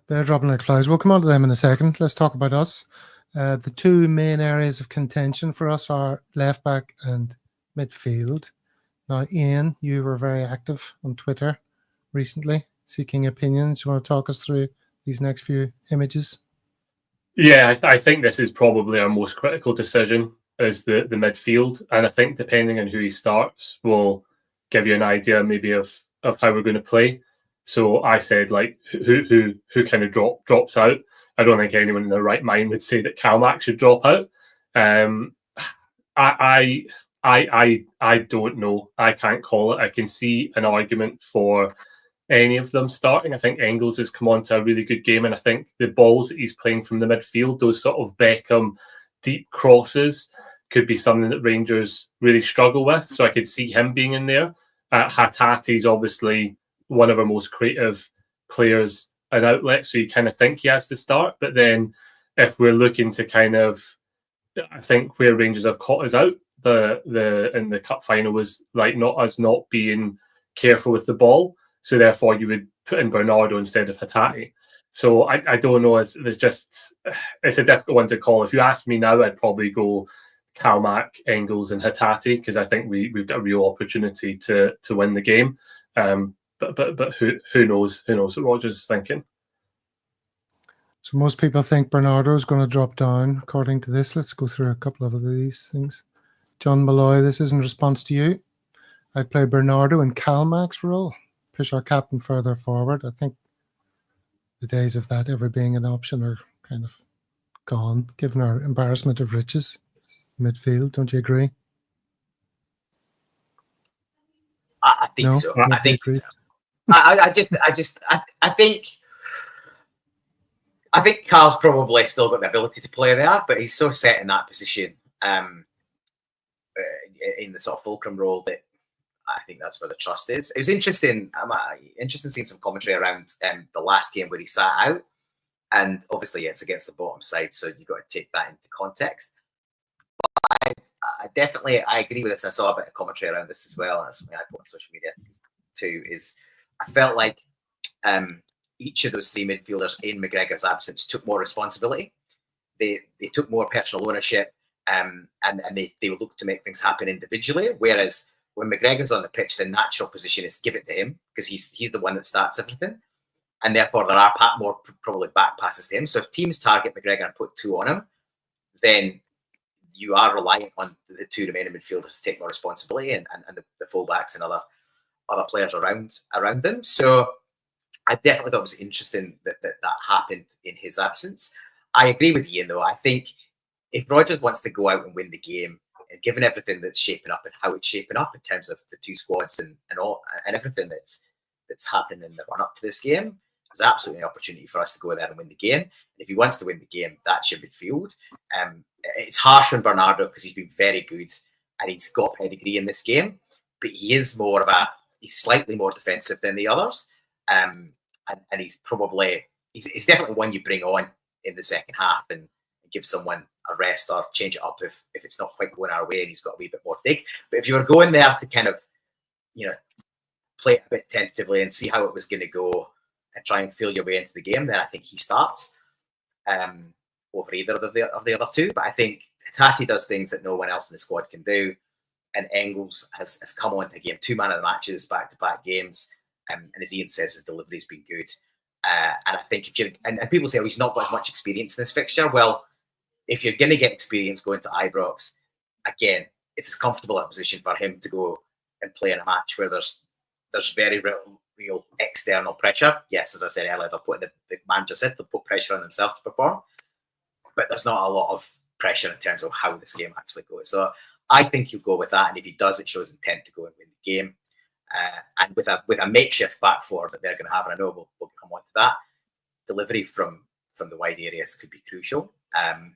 [SPEAKER 1] They're dropping like flies. We'll come on to them in a second. Let's talk about us. The 2 main areas of contention for us are left back and midfield. Now, Ian, you were very active on Twitter recently, seeking opinions. You want to talk us through these next few images?
[SPEAKER 4] Yeah, I think this is probably our most critical decision, is the midfield. And I think depending on who he starts will give you an idea maybe of how we're going to play. So I said, like, who kind of drops out. I don't think anyone in their right mind would say that Calmac should drop out. I don't know. I can't call it. I can see an argument for any of them starting. I think Engels has come on to a really good game, and I think the balls that he's playing from the midfield, those sort of Beckham deep crosses, could be something that Rangers really struggle with. So I could see him being in there. Hatati's obviously one of our most creative players an outlet, so you kind of think he has to start. But then if we're looking to kind of, I think where Rangers have caught us out in the cup final was like not being careful with the ball. So therefore you would put in Bernardo instead of Hatati. So I don't know. It's a difficult one to call. If you ask me now, I'd probably go Kalmak, Engels, and Hatate, because I think we've got a real opportunity to win the game. But who knows? Who knows what Rodgers is thinking?
[SPEAKER 1] So most people think Bernardo is going to drop down. According to this, let's go through a couple of these things. John Malloy, this is in response to you. I'd play Bernardo in Kalmak's role, push our captain further forward. I think the days of that ever being an option are kind of gone, given our embarrassment of riches midfield. Don't you agree?
[SPEAKER 3] I think
[SPEAKER 1] No?
[SPEAKER 3] so.
[SPEAKER 1] Nobody
[SPEAKER 3] I think
[SPEAKER 1] agrees?
[SPEAKER 3] I think Carl's probably still got the ability to play there, but he's so set in that position in the sort of fulcrum role that I think that's where the trust is. It was interesting. Interesting seeing some commentary around the last game where he sat out, and obviously it's against the bottom side, so you've got to take that into context. But I agree with this. I saw a bit of commentary around this as well, and that's something I put on social media too. Is I felt like each of those three midfielders in McGregor's absence took more responsibility. They took more personal ownership, and they looked to make things happen individually. Whereas when McGregor's on the pitch, the natural position is to give it to him because he's the one that starts everything, and therefore there are more probably back passes to him. So if teams target McGregor and put two on him, then you are reliant on the two remaining midfielders to take more responsibility, and the fullbacks and other players around them. So I definitely thought it was interesting that happened in his absence. I agree with Ian, though. I think if Rodgers wants to go out and win the game, and given everything that's shaping up and how it's shaping up in terms of the two squads and everything that's happening in the run up to this game, there's absolutely an opportunity for us to go there and win the game. And if he wants to win the game, that's your midfield. It's harsh on Bernardo because he's been very good and he's got pedigree in this game, but he's slightly more defensive than the others. And he's definitely one you bring on in the second half and give someone a rest or change it up if it's not quite going our way and he's got a wee bit more dig. But if you were going there to kind of, play it a bit tentatively and see how it was going to go and try and feel your way into the game, then I think he starts over either of the other two. But I think Hatate does things that no one else in the squad can do, and Engels has come on to game 2 man of the matches, back-to-back games, and as Ian says, his delivery's been good. And I think and people say, he's not got as much experience in this fixture. Well, if you're going to get experience going to Ibrox, again, it's as comfortable a position for him to go and play in a match where there's very real external pressure. Yes, as I said earlier, the manager said they'll put pressure on themselves to perform, but there's not a lot of pressure in terms of how this game actually goes. So I think he'll go with that, and if he does, it shows intent to go and win the game. And with a makeshift back four that they're going to have, and I know we'll come on to that, delivery from the wide areas could be crucial. And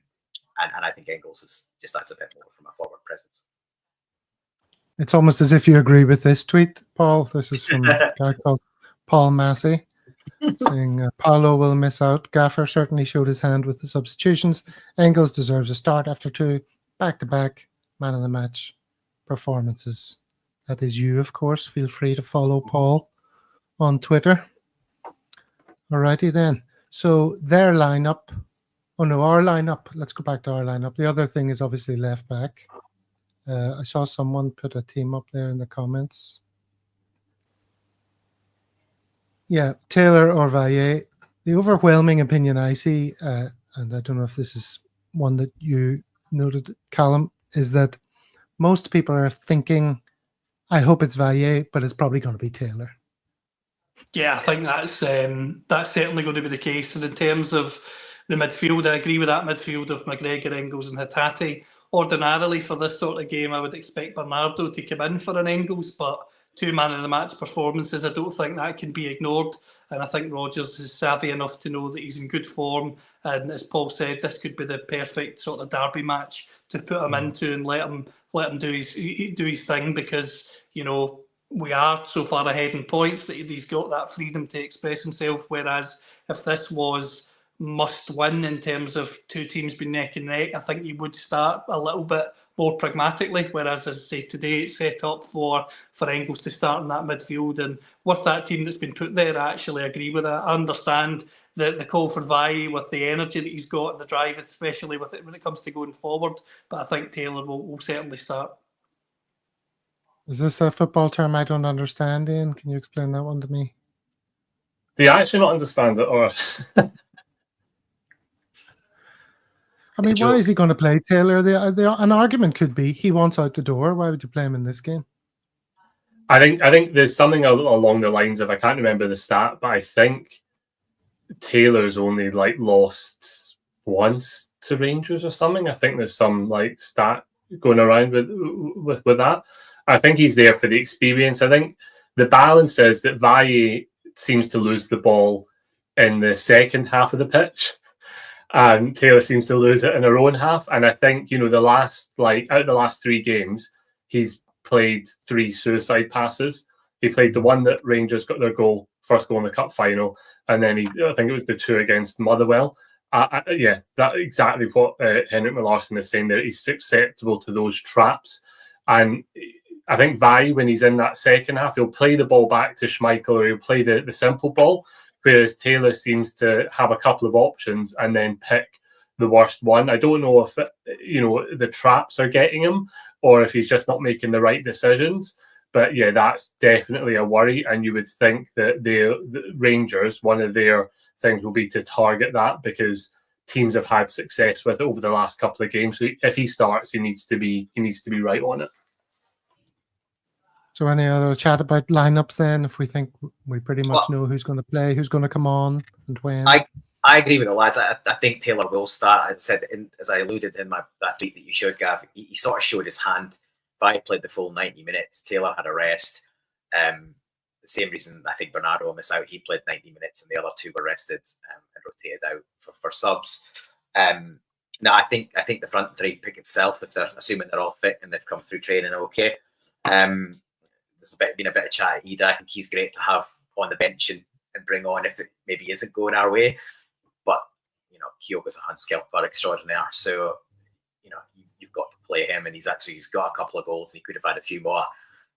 [SPEAKER 3] I think Engels just adds a bit more from a forward presence.
[SPEAKER 1] It's almost as if you agree with this tweet, Paul. This is from a guy called Paul Massey saying, Paulo will miss out. Gaffer certainly showed his hand with the substitutions. Engels deserves a start after 2 back-to-back man of the match performances. That is you, of course. Feel free to follow Paul on Twitter. Alrighty then. So their lineup. Oh no, our lineup. Let's go back to our lineup. The other thing is obviously left back. I saw someone put a team up there in the comments. Yeah, Taylor or Valle. The overwhelming opinion I see, and I don't know if this is one that you noted, Callum, is that most people are thinking, I hope it's Valle, but it's probably going to be Taylor.
[SPEAKER 2] Yeah, I think that's certainly going to be the case. And in terms of the midfield, I agree with that midfield of McGregor, Engels and Hatate. Ordinarily, for this sort of game, I would expect Bernardo to come in for an Engels, but 2 man of the match performances, I don't think that can be ignored. And I think Rodgers is savvy enough to know that he's in good form. And as Paul said, this could be the perfect sort of derby match to put him into and let him do his thing, because we are so far ahead in points that he's got that freedom to express himself. Whereas if this was must win in terms of two teams being neck and neck, I think you would start a little bit more pragmatically. Whereas, as I say, today it's set up for Engels to start in that midfield. And with that team that's been put there, I actually agree with that. I understand the call for Valle with the energy that he's got and the drive, especially with it when it comes to going forward. But I think Taylor will certainly start.
[SPEAKER 1] Is this a football term I don't understand, Ian? Can you explain that one to me?
[SPEAKER 4] Do you actually not understand it, or?
[SPEAKER 1] I mean, why is he going to play Taylor? An argument could be he wants out the door. Why would you play him in this game?
[SPEAKER 4] I think there's something along the lines of, I can't remember the stat, but I think Taylor's only lost once to Rangers or something. I think there's some stat going around with that. I think he's there for the experience. I think the balance is that Valle seems to lose the ball in the second half of the pitch, and Taylor seems to lose it in her own half. And I think, out of the last 3 games, he's played 3 suicide passes. He played the one that Rangers got their first goal in the cup final, and then I think it was the 2 against Motherwell. That's exactly what Henrik Melarsson is saying there. He's susceptible to those traps. And I think Valle, when he's in that second half, he'll play the ball back to Schmeichel, or he'll play the simple ball, whereas Taylor seems to have a couple of options and then pick the worst one. I don't know if the traps are getting him, or if he's just not making the right decisions. But yeah, that's definitely a worry. And you would think that the Rangers, one of their things will be to target that, because teams have had success with it over the last couple of games. So if he starts, he needs to be right on it.
[SPEAKER 1] So any other chat about lineups then? If we think we pretty much know who's going to play, who's going to come on, and when?
[SPEAKER 3] I agree with the lads. I think Taylor will start. As I said, as I alluded in that tweet that you showed, Gav, he sort of showed his hand. Valle played the full 90 minutes. Taylor had a rest. The same reason I think Bernardo missed out. He played 90 minutes, and the other 2 were rested and rotated out for subs. Now I think the front 3 pick itself, if they're assuming they're all fit and they've come through training okay. There's been a bit of chat at Ida. I think he's great to have on the bench and bring on if it maybe isn't going our way. But Kyogo's a handskelper extraordinaire, so you've got to play him, and he's got a couple of goals, and he could have had a few more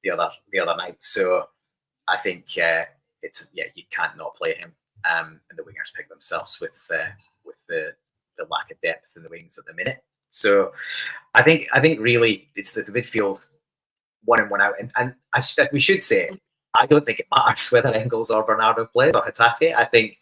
[SPEAKER 3] the other night. So I think you can't not play him. And the wingers pick themselves with the lack of depth in the wings at the minute. So I think really it's the midfield, 1 in 1 out, and as we should say, I don't think it matters whether Engels or Bernardo plays or Hatate. I think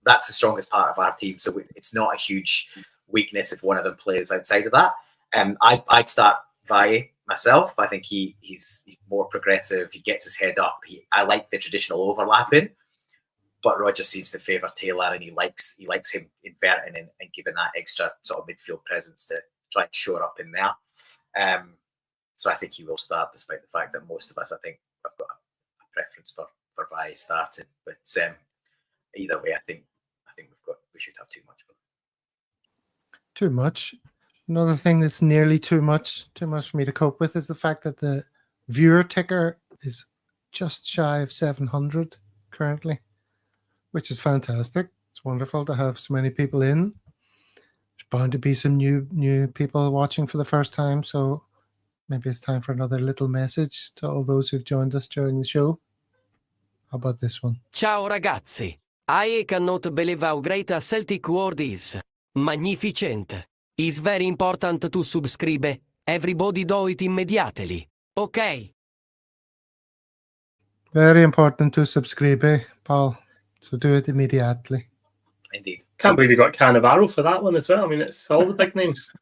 [SPEAKER 3] that's the strongest part of our team, so it's not a huge weakness if one of them plays outside of that. I'd start Valle myself. I think he's more progressive. He gets his head up. I like the traditional overlapping, but Rodgers seems to favour Taylor, and he likes him inverting and giving that extra sort of midfield presence to try and shore up in there. So I think he will start, despite the fact that most of us, I think, have got a preference for Valle starting. But either way, I think we should have too much for them.
[SPEAKER 1] Too much. Another thing that's nearly too much for me to cope with is the fact that the viewer ticker is just shy of 700 currently, which is fantastic. It's wonderful to have so many people in. There's bound to be some new people watching for the first time, so maybe it's time for another little message to all those who've joined us during the show. How about this one?
[SPEAKER 7] Ciao ragazzi. I cannot believe how great a Celtic world is. Magnificent. It's very important to subscribe. Everybody do it immediately. Okay.
[SPEAKER 1] Very important to subscribe, Paul. So do it immediately.
[SPEAKER 3] Indeed.
[SPEAKER 4] Can't believe you got Cannavaro for that one as well. I mean, it's all the big names.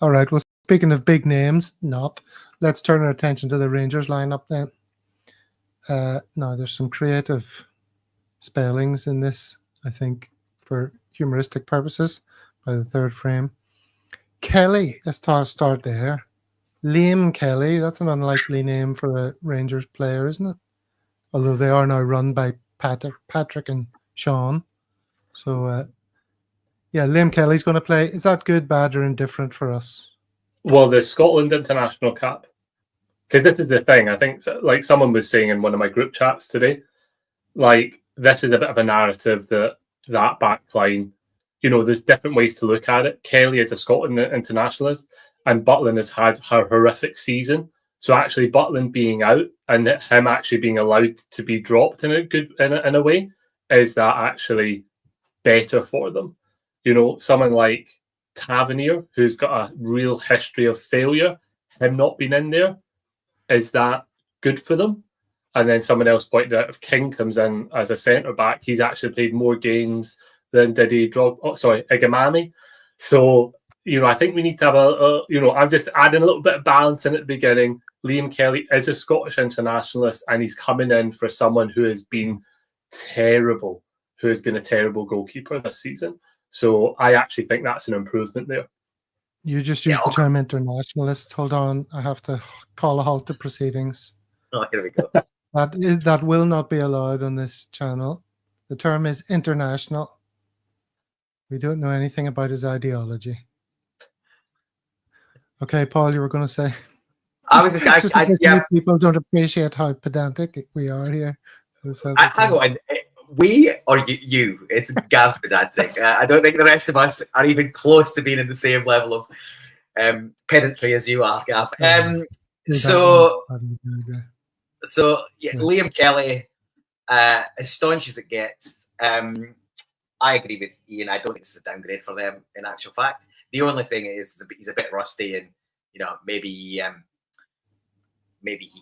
[SPEAKER 1] All right. Well, speaking of big names, let's turn our attention to the Rangers lineup then. Now, there's some creative spellings in this, I think, for humoristic purposes by the third frame. Kelly, let's start there. Liam Kelly, that's an unlikely name for a Rangers player, isn't it? Although they are now run by Patrick and Sean. So, Liam Kelly's going to play. Is that good, bad, or indifferent for us?
[SPEAKER 4] Well, the Scotland International Cup. Because this is the thing. I think, like someone was saying in one of my group chats today, like this is a bit of a narrative that back line, there's different ways to look at it. Kelly is a Scotland internationalist, and Butland has had her horrific season. So actually, Butland being out and him actually being allowed to be dropped in a way, is that actually better for them? Someone like Tavernier, who's got a real history of failure, him not being in there, is that good for them? And then someone else pointed out, if King comes in as a centre back, he's actually played more games than did Igamami. So, I think we need to have I'm just adding a little bit of balance in at the beginning. Liam Kelly is a Scottish internationalist, and he's coming in for someone who has been terrible, who has been a terrible goalkeeper this season. So I actually think that's an improvement there.
[SPEAKER 1] You just used the term internationalist. Hold on, I have to call a halt to proceedings.
[SPEAKER 3] Oh, here we go.
[SPEAKER 1] That will not be allowed on this channel. The term is international. We don't know anything about his ideology. Okay, Paul, you were going to say.
[SPEAKER 3] I was just
[SPEAKER 1] people don't appreciate how pedantic we are here.
[SPEAKER 3] Hang on, we or you? It's Gav's pedantic. I don't think the rest of us are even close to being in the same level of pedantry as you are, Gav. Liam Kelly, as staunch as it gets, I agree with Ian. I don't think it's a downgrade for them. In actual fact, the only thing is he's a bit rusty, and maybe he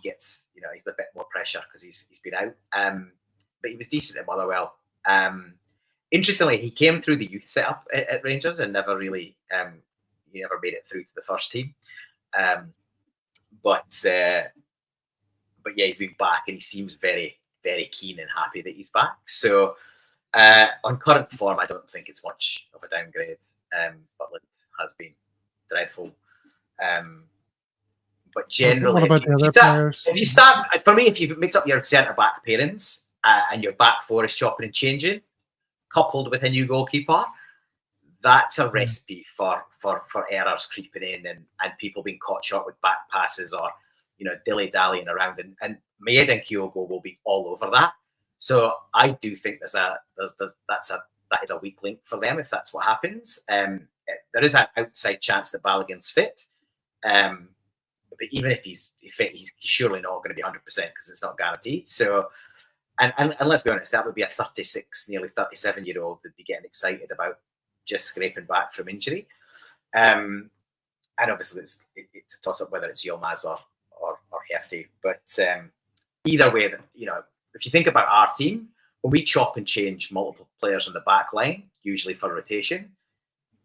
[SPEAKER 3] gets he's a bit more pressure because he's been out. But he was decent at Motherwell. Interestingly, he came through the youth setup at Rangers and never really he never made it through to the first team. But yeah, he's been back and he seems very, very keen and happy that he's back. So on current form, I don't think it's much of a downgrade. Butland has been dreadful. But generally,
[SPEAKER 1] what about the other players?
[SPEAKER 3] If you start, for me, if you mix up your centre back pairings and your back four is chopping and changing, coupled with a new goalkeeper, that's a recipe for errors creeping in and people being caught short with back passes or dilly-dallying around. And Maeda and Kyogo will be all over that. So I do think that is a weak link for them if that's what happens. There is an outside chance that Balogun's fit. But even if he's fit, he's surely not going to be 100% because it's not guaranteed. So, and let's be honest, that would be a 36, nearly 37-year-old that'd be getting excited about just scraping back from injury. And obviously, it's a toss-up whether it's Yilmaz or Hefty. But either way, if you think about our team, when we chop and change multiple players on the back line, usually for rotation,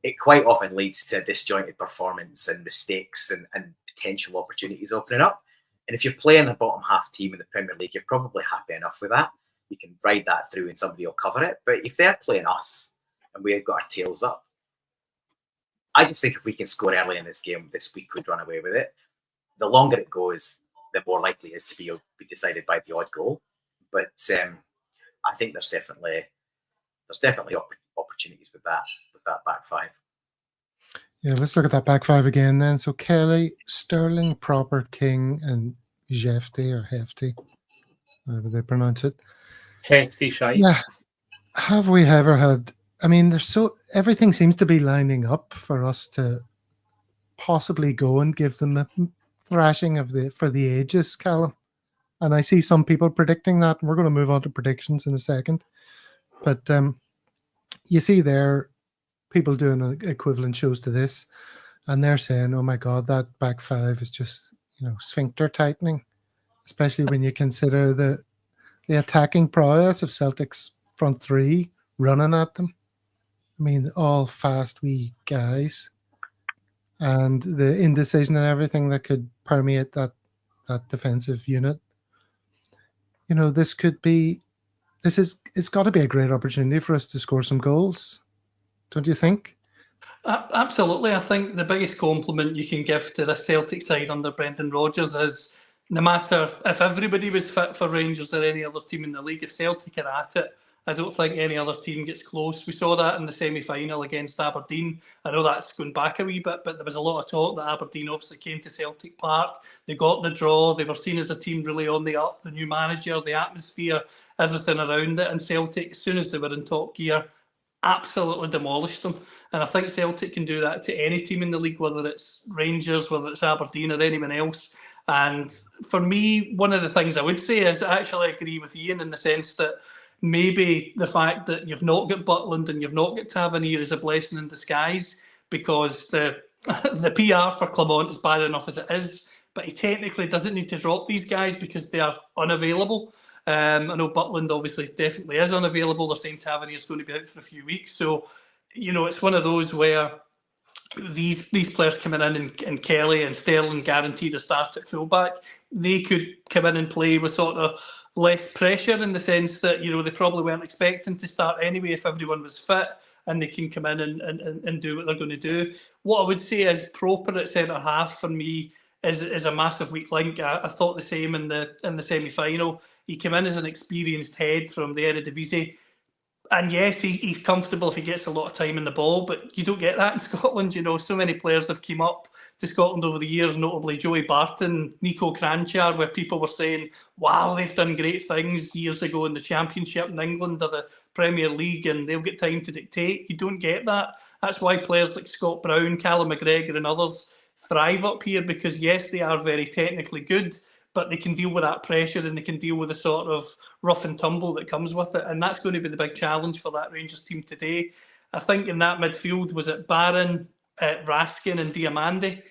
[SPEAKER 3] it quite often leads to disjointed performance and mistakes and potential opportunities opening up. And if you're playing the bottom half team in the Premier League, you're probably happy enough with that. You can ride that through and somebody will cover it. But if they're playing us and we've got our tails up, I just think if we can score early in this game, we could run away with it. The longer it goes, the more likely it is to be decided by the odd goal. But I think there's definitely opportunities with that back five.
[SPEAKER 1] Yeah, let's look at that back five again then. So Kelly, Sterling, Proper, King, and Hefty or Hefty, however they pronounce it.
[SPEAKER 4] Hefty shite.
[SPEAKER 1] Yeah. Have we ever had? I mean, everything seems to be lining up for us to possibly go and give them a thrashing for the ages, Callum. And I see some people predicting that. And we're going to move on to predictions in a second. But you see there, people doing equivalent shows to this, and they're saying, oh my God, that back five is just, sphincter tightening, especially when you consider the attacking prowess of Celtic's front three running at them. I mean, all fast wee guys, and the indecision and everything that could permeate that defensive unit. It's got to be a great opportunity for us to score some goals. Don't you think?
[SPEAKER 2] Absolutely. I think the biggest compliment you can give to this Celtic side under Brendan Rodgers is no matter if everybody was fit for Rangers or any other team in the league, if Celtic are at it I don't think any other team gets close. We saw that in the semi-final against Aberdeen. I know that's going back a wee bit, but there was a lot of talk that Aberdeen obviously came to Celtic Park. They got the draw. They were seen as a team really on the up. The new manager, the atmosphere, everything around it. And Celtic, as soon as they were in top gear, absolutely demolished them. And I think Celtic can do that to any team in the league, whether it's Rangers, whether it's Aberdeen or anyone else. And for me, one of the things I would say is I actually agree with Ian in the sense that maybe the fact that you've not got Butland and you've not got Tavernier is a blessing in disguise, because the PR for Clement is bad enough as it is, but he technically doesn't need to drop these guys because they are unavailable. I know Butland obviously definitely is unavailable. They're saying Tavernier is going to be out for a few weeks. So, it's one of those where these players coming in and Kelly and Sterling guaranteed a start at fullback, they could come in and play with sort of less pressure in the sense that, they probably weren't expecting to start anyway if everyone was fit, and they can come in and do what they're going to do. What I would say is Proper at centre half for me is a massive weak link. I thought the same in the semi-final. He came in as an experienced head from the Eredivisie. And yes, he's comfortable if he gets a lot of time in the ball, but you don't get that in Scotland. So many players have come up to Scotland over the years, notably Joey Barton, Nico Kranjčar, where people were saying, wow, they've done great things years ago in the Championship in England or the Premier League, and they'll get time to dictate. You don't get that. That's why players like Scott Brown, Callum McGregor and others thrive up here, because yes, they are very technically good, but they can deal with that pressure and they can deal with the sort of rough and tumble that comes with it. And that's going to be the big challenge for that Rangers team today. I think in that midfield, was it Barron, Raskin and Diamandi?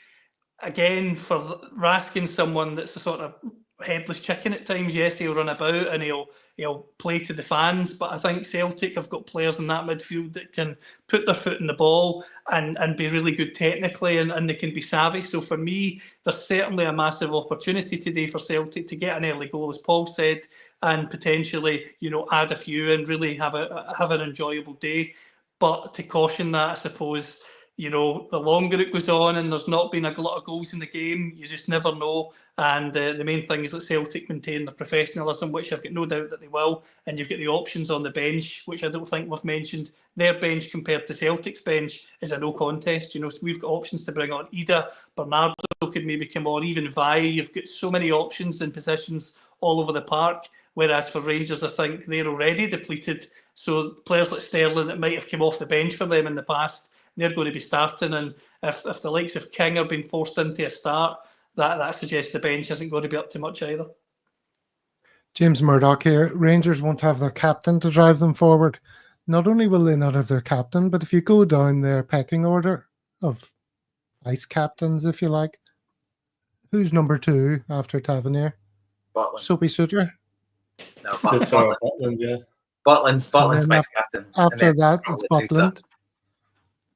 [SPEAKER 2] Again, for Raskin, someone that's a sort of headless chicken at times. Yes, he'll run about and he'll play to the fans, but I think Celtic have got players in that midfield that can put their foot in the ball and be really good technically, and they can be savvy. So for me, there's certainly a massive opportunity today for Celtic to get an early goal, as Paul said, and potentially, add a few and really have an enjoyable day. But to caution that, I suppose, the longer it goes on and there's not been a lot of goals in the game, you just never know. And the main thing is that Celtic maintain their professionalism, which I've got no doubt that they will. And you've got the options on the bench, which I don't think we've mentioned. Their bench compared to Celtic's bench is a no contest. So we've got options to bring on. Ida, Bernardo could maybe come on, even Vi. You've got so many options and positions all over the park. Whereas for Rangers, I think they're already depleted. So players like Sterling that might have come off the bench for them in the past, they're going to be starting. And if the likes of King are being forced into a start, that suggests the bench isn't going to be up to much either.
[SPEAKER 1] James Murdoch here. Rangers won't have their captain to drive them forward. Not only will they not have their captain, but if you go down their pecking order of vice captains, if you like, who's number 2 after Tavernier?
[SPEAKER 3] Butland.
[SPEAKER 1] Soapy Suter?
[SPEAKER 3] No,
[SPEAKER 4] Butland, yeah.
[SPEAKER 3] Butland's vice captain.
[SPEAKER 1] After that, it's
[SPEAKER 3] Suter.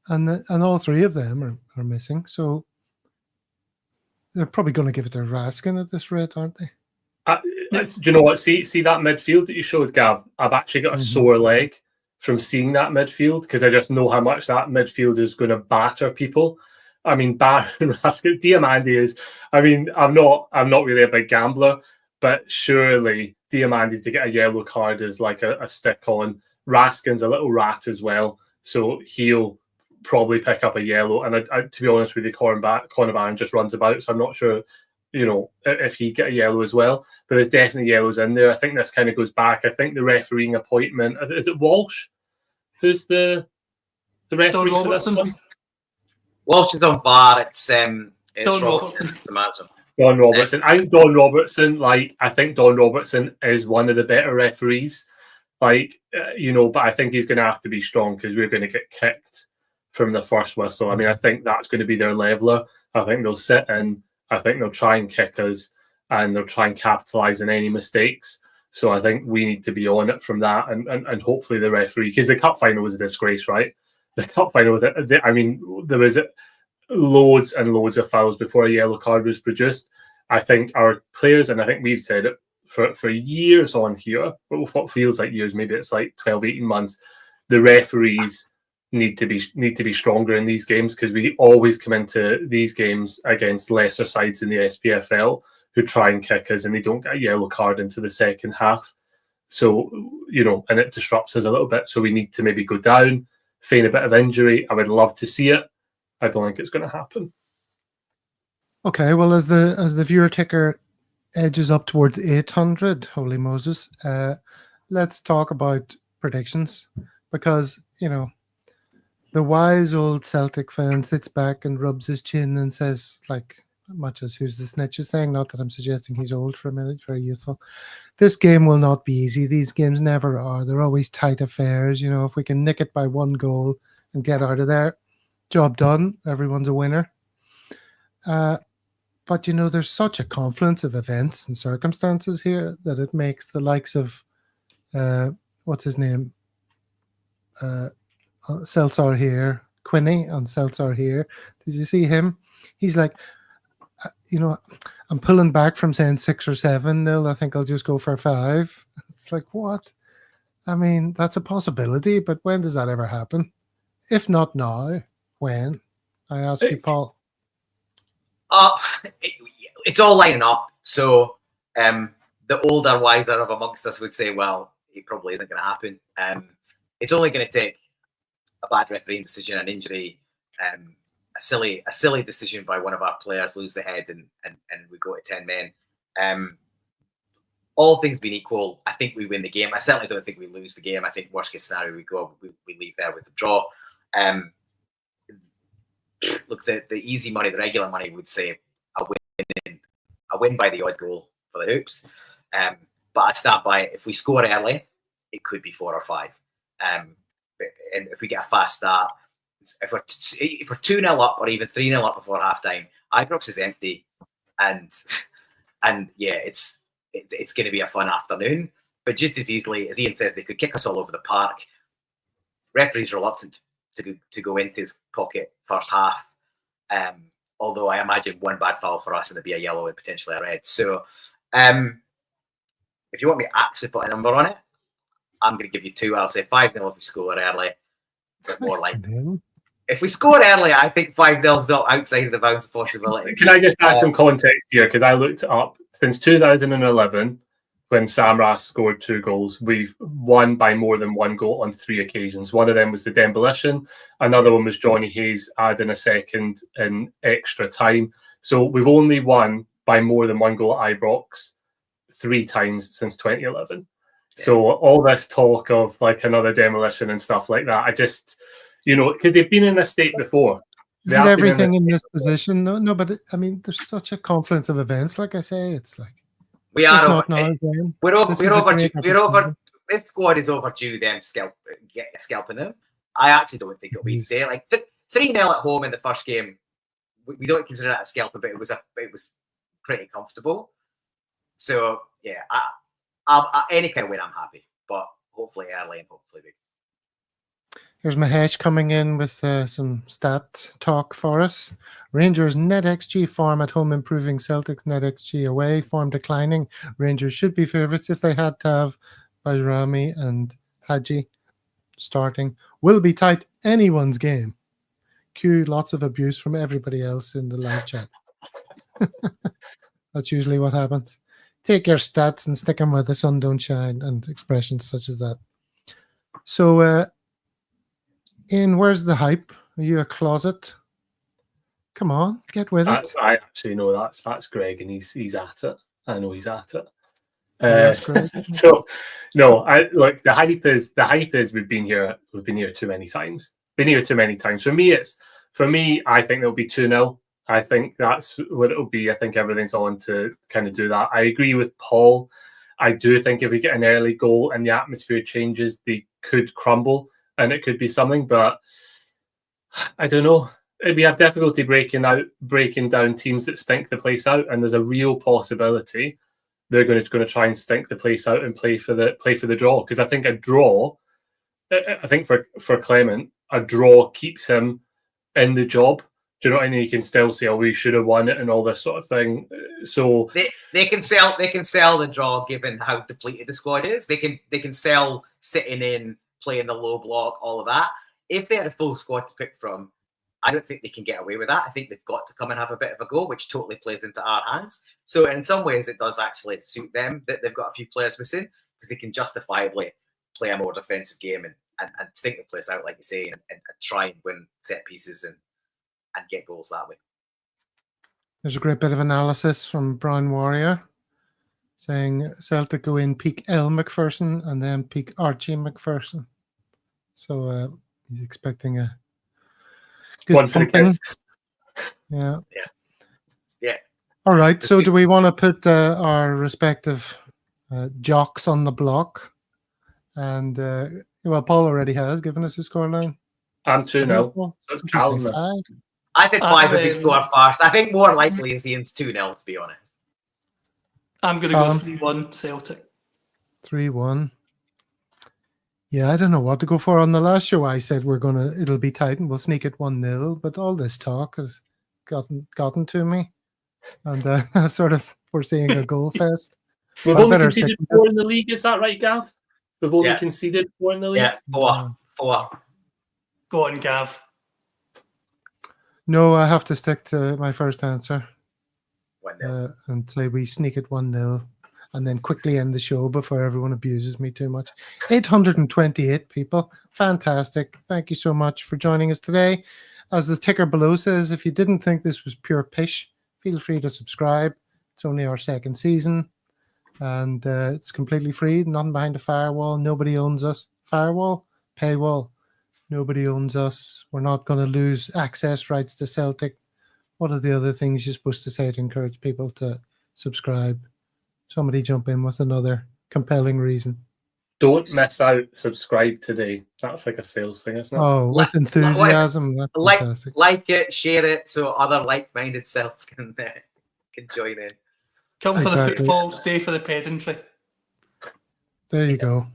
[SPEAKER 1] Butland. And all 3 of them are missing. So they're probably going to give it to Raskin at this rate, aren't they?
[SPEAKER 4] Do you know what? See that midfield that you showed, Gav? I've actually got a sore leg from seeing that midfield, because I just know how much that midfield is going to batter people. I mean, Barron, Raskin, Diamandi is. I mean, I'm not really a big gambler, but surely Diamandi to get a yellow card is like a stick on. Raskin's a little rat as well, so he'll probably pick up a yellow. And I, to be honest with you, Conor Barron just runs about, so I'm not sure, if he'd get a yellow as well. But there's definitely yellows in there. I think this kind of goes back. I think the refereeing appointment, is it Walsh? Who's the referee for this one?
[SPEAKER 3] Walsh is on VAR. It's
[SPEAKER 2] Don
[SPEAKER 3] Robertson.
[SPEAKER 4] Don Robertson. I think Don Robertson is one of the better referees. But I think he's going to have to be strong, because we're going to get kicked from the first whistle. I mean, I think that's going to be their leveler. I think they'll sit in. I think they'll try and kick us, and they'll try and capitalise on any mistakes. So I think we need to be on it from that, and hopefully the referee, because the cup final was a disgrace, right? The cup final was, there was loads and loads of fouls before a yellow card was produced. I think our players, and I think we've said it for years on here, but what feels like years, maybe it's like 12, 18 months, the referees need to be stronger in these games, because we always come into these games against lesser sides in the SPFL who try and kick us, and they don't get a yellow card into the second half. So, and it disrupts us a little bit. So we need to maybe go down, feign a bit of injury. I would love to see it. I don't think it's going to happen.
[SPEAKER 1] Okay, well, as the viewer ticker edges up towards 800, holy Moses, let's talk about predictions, because the wise old Celtic fan sits back and rubs his chin and says, like, much as Who's the Snitch is saying, not that I'm suggesting he's old for a minute, very youthful, this game will not be easy. These games never are. They're always tight affairs. If we can nick it by one goal and get out of there, job done. Everyone's a winner. But there's such a confluence of events and circumstances here that it makes the likes of what's his name? Celts are here. Quinny on Celts are here. Did you see him? He's like, I'm pulling back from saying 6 or 7-0. I think I'll just go for 5. It's like, what? I mean, that's a possibility, but when does that ever happen? If not now, when? I ask you, Paul.
[SPEAKER 3] It's all lining up. So the older, wiser of amongst us would say, well, it probably isn't going to happen. It's only going to take a bad refereeing decision, an injury, a silly decision by one of our players, lose the head, and we go to 10 men. All things being equal, I think we win the game. I certainly don't think we lose the game. I think worst case scenario, we leave there with the draw. Look, the easy money, the regular money would say a win by the odd goal for the Hoops. But I'd start by, if we score early, it could be 4 or 5. And if we get a fast start, if we're 2-0 up or even 3-0 up before halftime, Ibrox is empty, and yeah, it's going to be a fun afternoon. But just as easily, as Ian says, they could kick us all over the park. Referee's reluctant to go into his pocket first half. Although I imagine one bad foul for us and it'd be a yellow and potentially a red. So if you want me to actually put a number on it, I'm going to give you 2. I'll say 5-0 if we score early. But more like, if we score early, I think 5-0 is not outside of the bounds of possibility.
[SPEAKER 4] Can I just add some context here? Because I looked it up. Since 2011, when Samras scored 2 goals, we've won by more than 1 goal on 3 occasions. One of them was the demolition. Another one was Johnny Hayes adding a second in extra time. So we've only won by more than 1 goal at Ibrox 3 times since 2011. Yeah. So all this talk of like another demolition and stuff like that, I just, because they've been in this state before.
[SPEAKER 1] Isn't everything in this position? No, but I mean, there's such a confluence of events. Like I say, it's like
[SPEAKER 3] we're over. This squad is overdue. Them scalping them. I actually don't think it'll be today. Like 3-0 at home in the first game. We don't consider that a scalper, but it was pretty comfortable. So yeah, any kind of win, I'm happy. But hopefully early and hopefully big.
[SPEAKER 1] Here's Mahesh coming in with some stat talk for us. Rangers net XG form at home improving, Celtic's net XG away form declining. Rangers should be favourites if they had to have Bajrami and Hadji starting. Will be tight, anyone's game. Cue lots of abuse from everybody else in the live chat. That's usually what happens. Take your stats and stick them where the sun don't shine, and expressions such as that. So, Ian, where's the hype? Are you a closet? Come on, get with it.
[SPEAKER 4] I actually know that's Greg, and he's at it. I know he's at it.
[SPEAKER 1] That's great.
[SPEAKER 4] So, no, the hype is we've been here too many times. For me, I think there'll be 2-0. I think that's what it'll be. I think everything's on to kind of do that. I agree with Paul. I do think if we get an early goal and the atmosphere changes, they could crumble and it could be something. But I don't know. We have difficulty breaking down teams that stink the place out, and there's a real possibility they're going to try and stink the place out and play for the draw. Because I think a draw, I think for Clement, a draw keeps him in the job. Do you know what I mean? You can still say, "Oh, we should have won it," and all this sort of thing. So
[SPEAKER 3] they can sell the draw given how depleted the squad is. They can sell sitting in, playing the low block, all of that. If they had a full squad to pick from, I don't think they can get away with that. I think they've got to come and have a bit of a go, which totally plays into our hands. So in some ways, it does actually suit them that they've got a few players missing, because they can justifiably play a more defensive game and stink the place out, like you say, and try and win set pieces and get goals that way.
[SPEAKER 1] There's a great bit of analysis from Brown Warrior saying Celtic go in peak L McPherson and then peak Archie McPherson. So he's expecting a good
[SPEAKER 4] One for the
[SPEAKER 1] pumping.
[SPEAKER 4] kids.
[SPEAKER 1] Yeah.
[SPEAKER 3] Yeah.
[SPEAKER 1] All right. So do we want to put our respective jocks on the block? And well, Paul already has given us a scoreline.
[SPEAKER 4] I'm 2-0. So it's
[SPEAKER 1] Did you say
[SPEAKER 4] Callum now.
[SPEAKER 1] 5?
[SPEAKER 3] I said 5 if we score first. I think more likely is Ian's 2-0, to be honest.
[SPEAKER 2] I'm going to go 3-1 Celtic.
[SPEAKER 1] 3-1. Yeah, I don't know what to go for. On the last show, I said it'll be tight and we'll sneak it 1-0. But all this talk has gotten to me, and I'm sort of foreseeing a goal fest.
[SPEAKER 4] We've
[SPEAKER 1] I
[SPEAKER 4] only
[SPEAKER 1] better
[SPEAKER 4] conceded
[SPEAKER 1] stick with
[SPEAKER 4] 4 in the league. Is that right, Gav? We've only
[SPEAKER 3] Yeah.
[SPEAKER 4] conceded 4 in the league.
[SPEAKER 3] Yeah, 4.
[SPEAKER 2] Go on, Gav.
[SPEAKER 1] No, I have to stick to my first answer
[SPEAKER 3] 1-0.
[SPEAKER 1] and say we sneak it 1-0 and then quickly end the show before everyone abuses me too much. 828 people. Fantastic. Thank you so much for joining us today. As the ticker below says, if you didn't think this was pure pish, feel free to subscribe. It's only our second season and it's completely free. Nothing behind a firewall. Nobody owns us. Firewall? Paywall. Nobody owns us. We're not going to lose access rights to Celtic. What are the other things you're supposed to say to encourage people to subscribe? Somebody jump in with another compelling reason.
[SPEAKER 4] Don't miss out. Subscribe today. That's like a sales thing, isn't it?
[SPEAKER 1] Oh, with enthusiasm. That's fantastic.
[SPEAKER 3] Like it, share it, so other like-minded Celts can join in.
[SPEAKER 2] Come for the
[SPEAKER 1] Exactly.
[SPEAKER 2] football, stay for the pedantry.
[SPEAKER 1] There you go.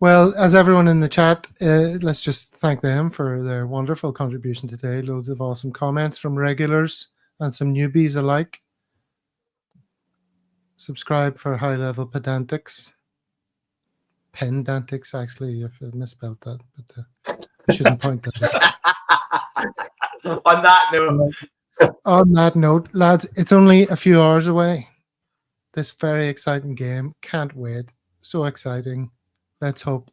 [SPEAKER 1] Well, as everyone in the chat, let's just thank them for their wonderful contribution today. Loads of awesome comments from regulars and some newbies alike. Subscribe for high-level pedantics. Pendantics, actually, if I misspelled that, but I shouldn't point that out.
[SPEAKER 3] On that note,
[SPEAKER 1] On that note, lads, it's only a few hours away. This very exciting game. Can't wait. So exciting. Let's hope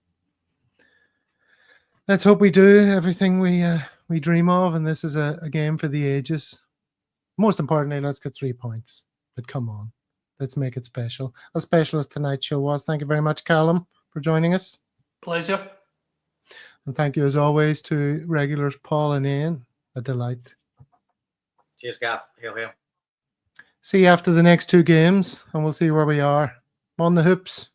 [SPEAKER 1] we do everything we dream of, and this is a game for the ages. Most importantly, let's get 3 points. But come on, let's make it special. As special as tonight's show was. Thank you very much, Callum, for joining us.
[SPEAKER 2] Pleasure.
[SPEAKER 1] And thank you, as always, to regulars Paul and Ian. A delight.
[SPEAKER 3] cheers, Gav. Hail, hail.
[SPEAKER 1] See you after the next 2 games, and we'll see where we are. On the hoops.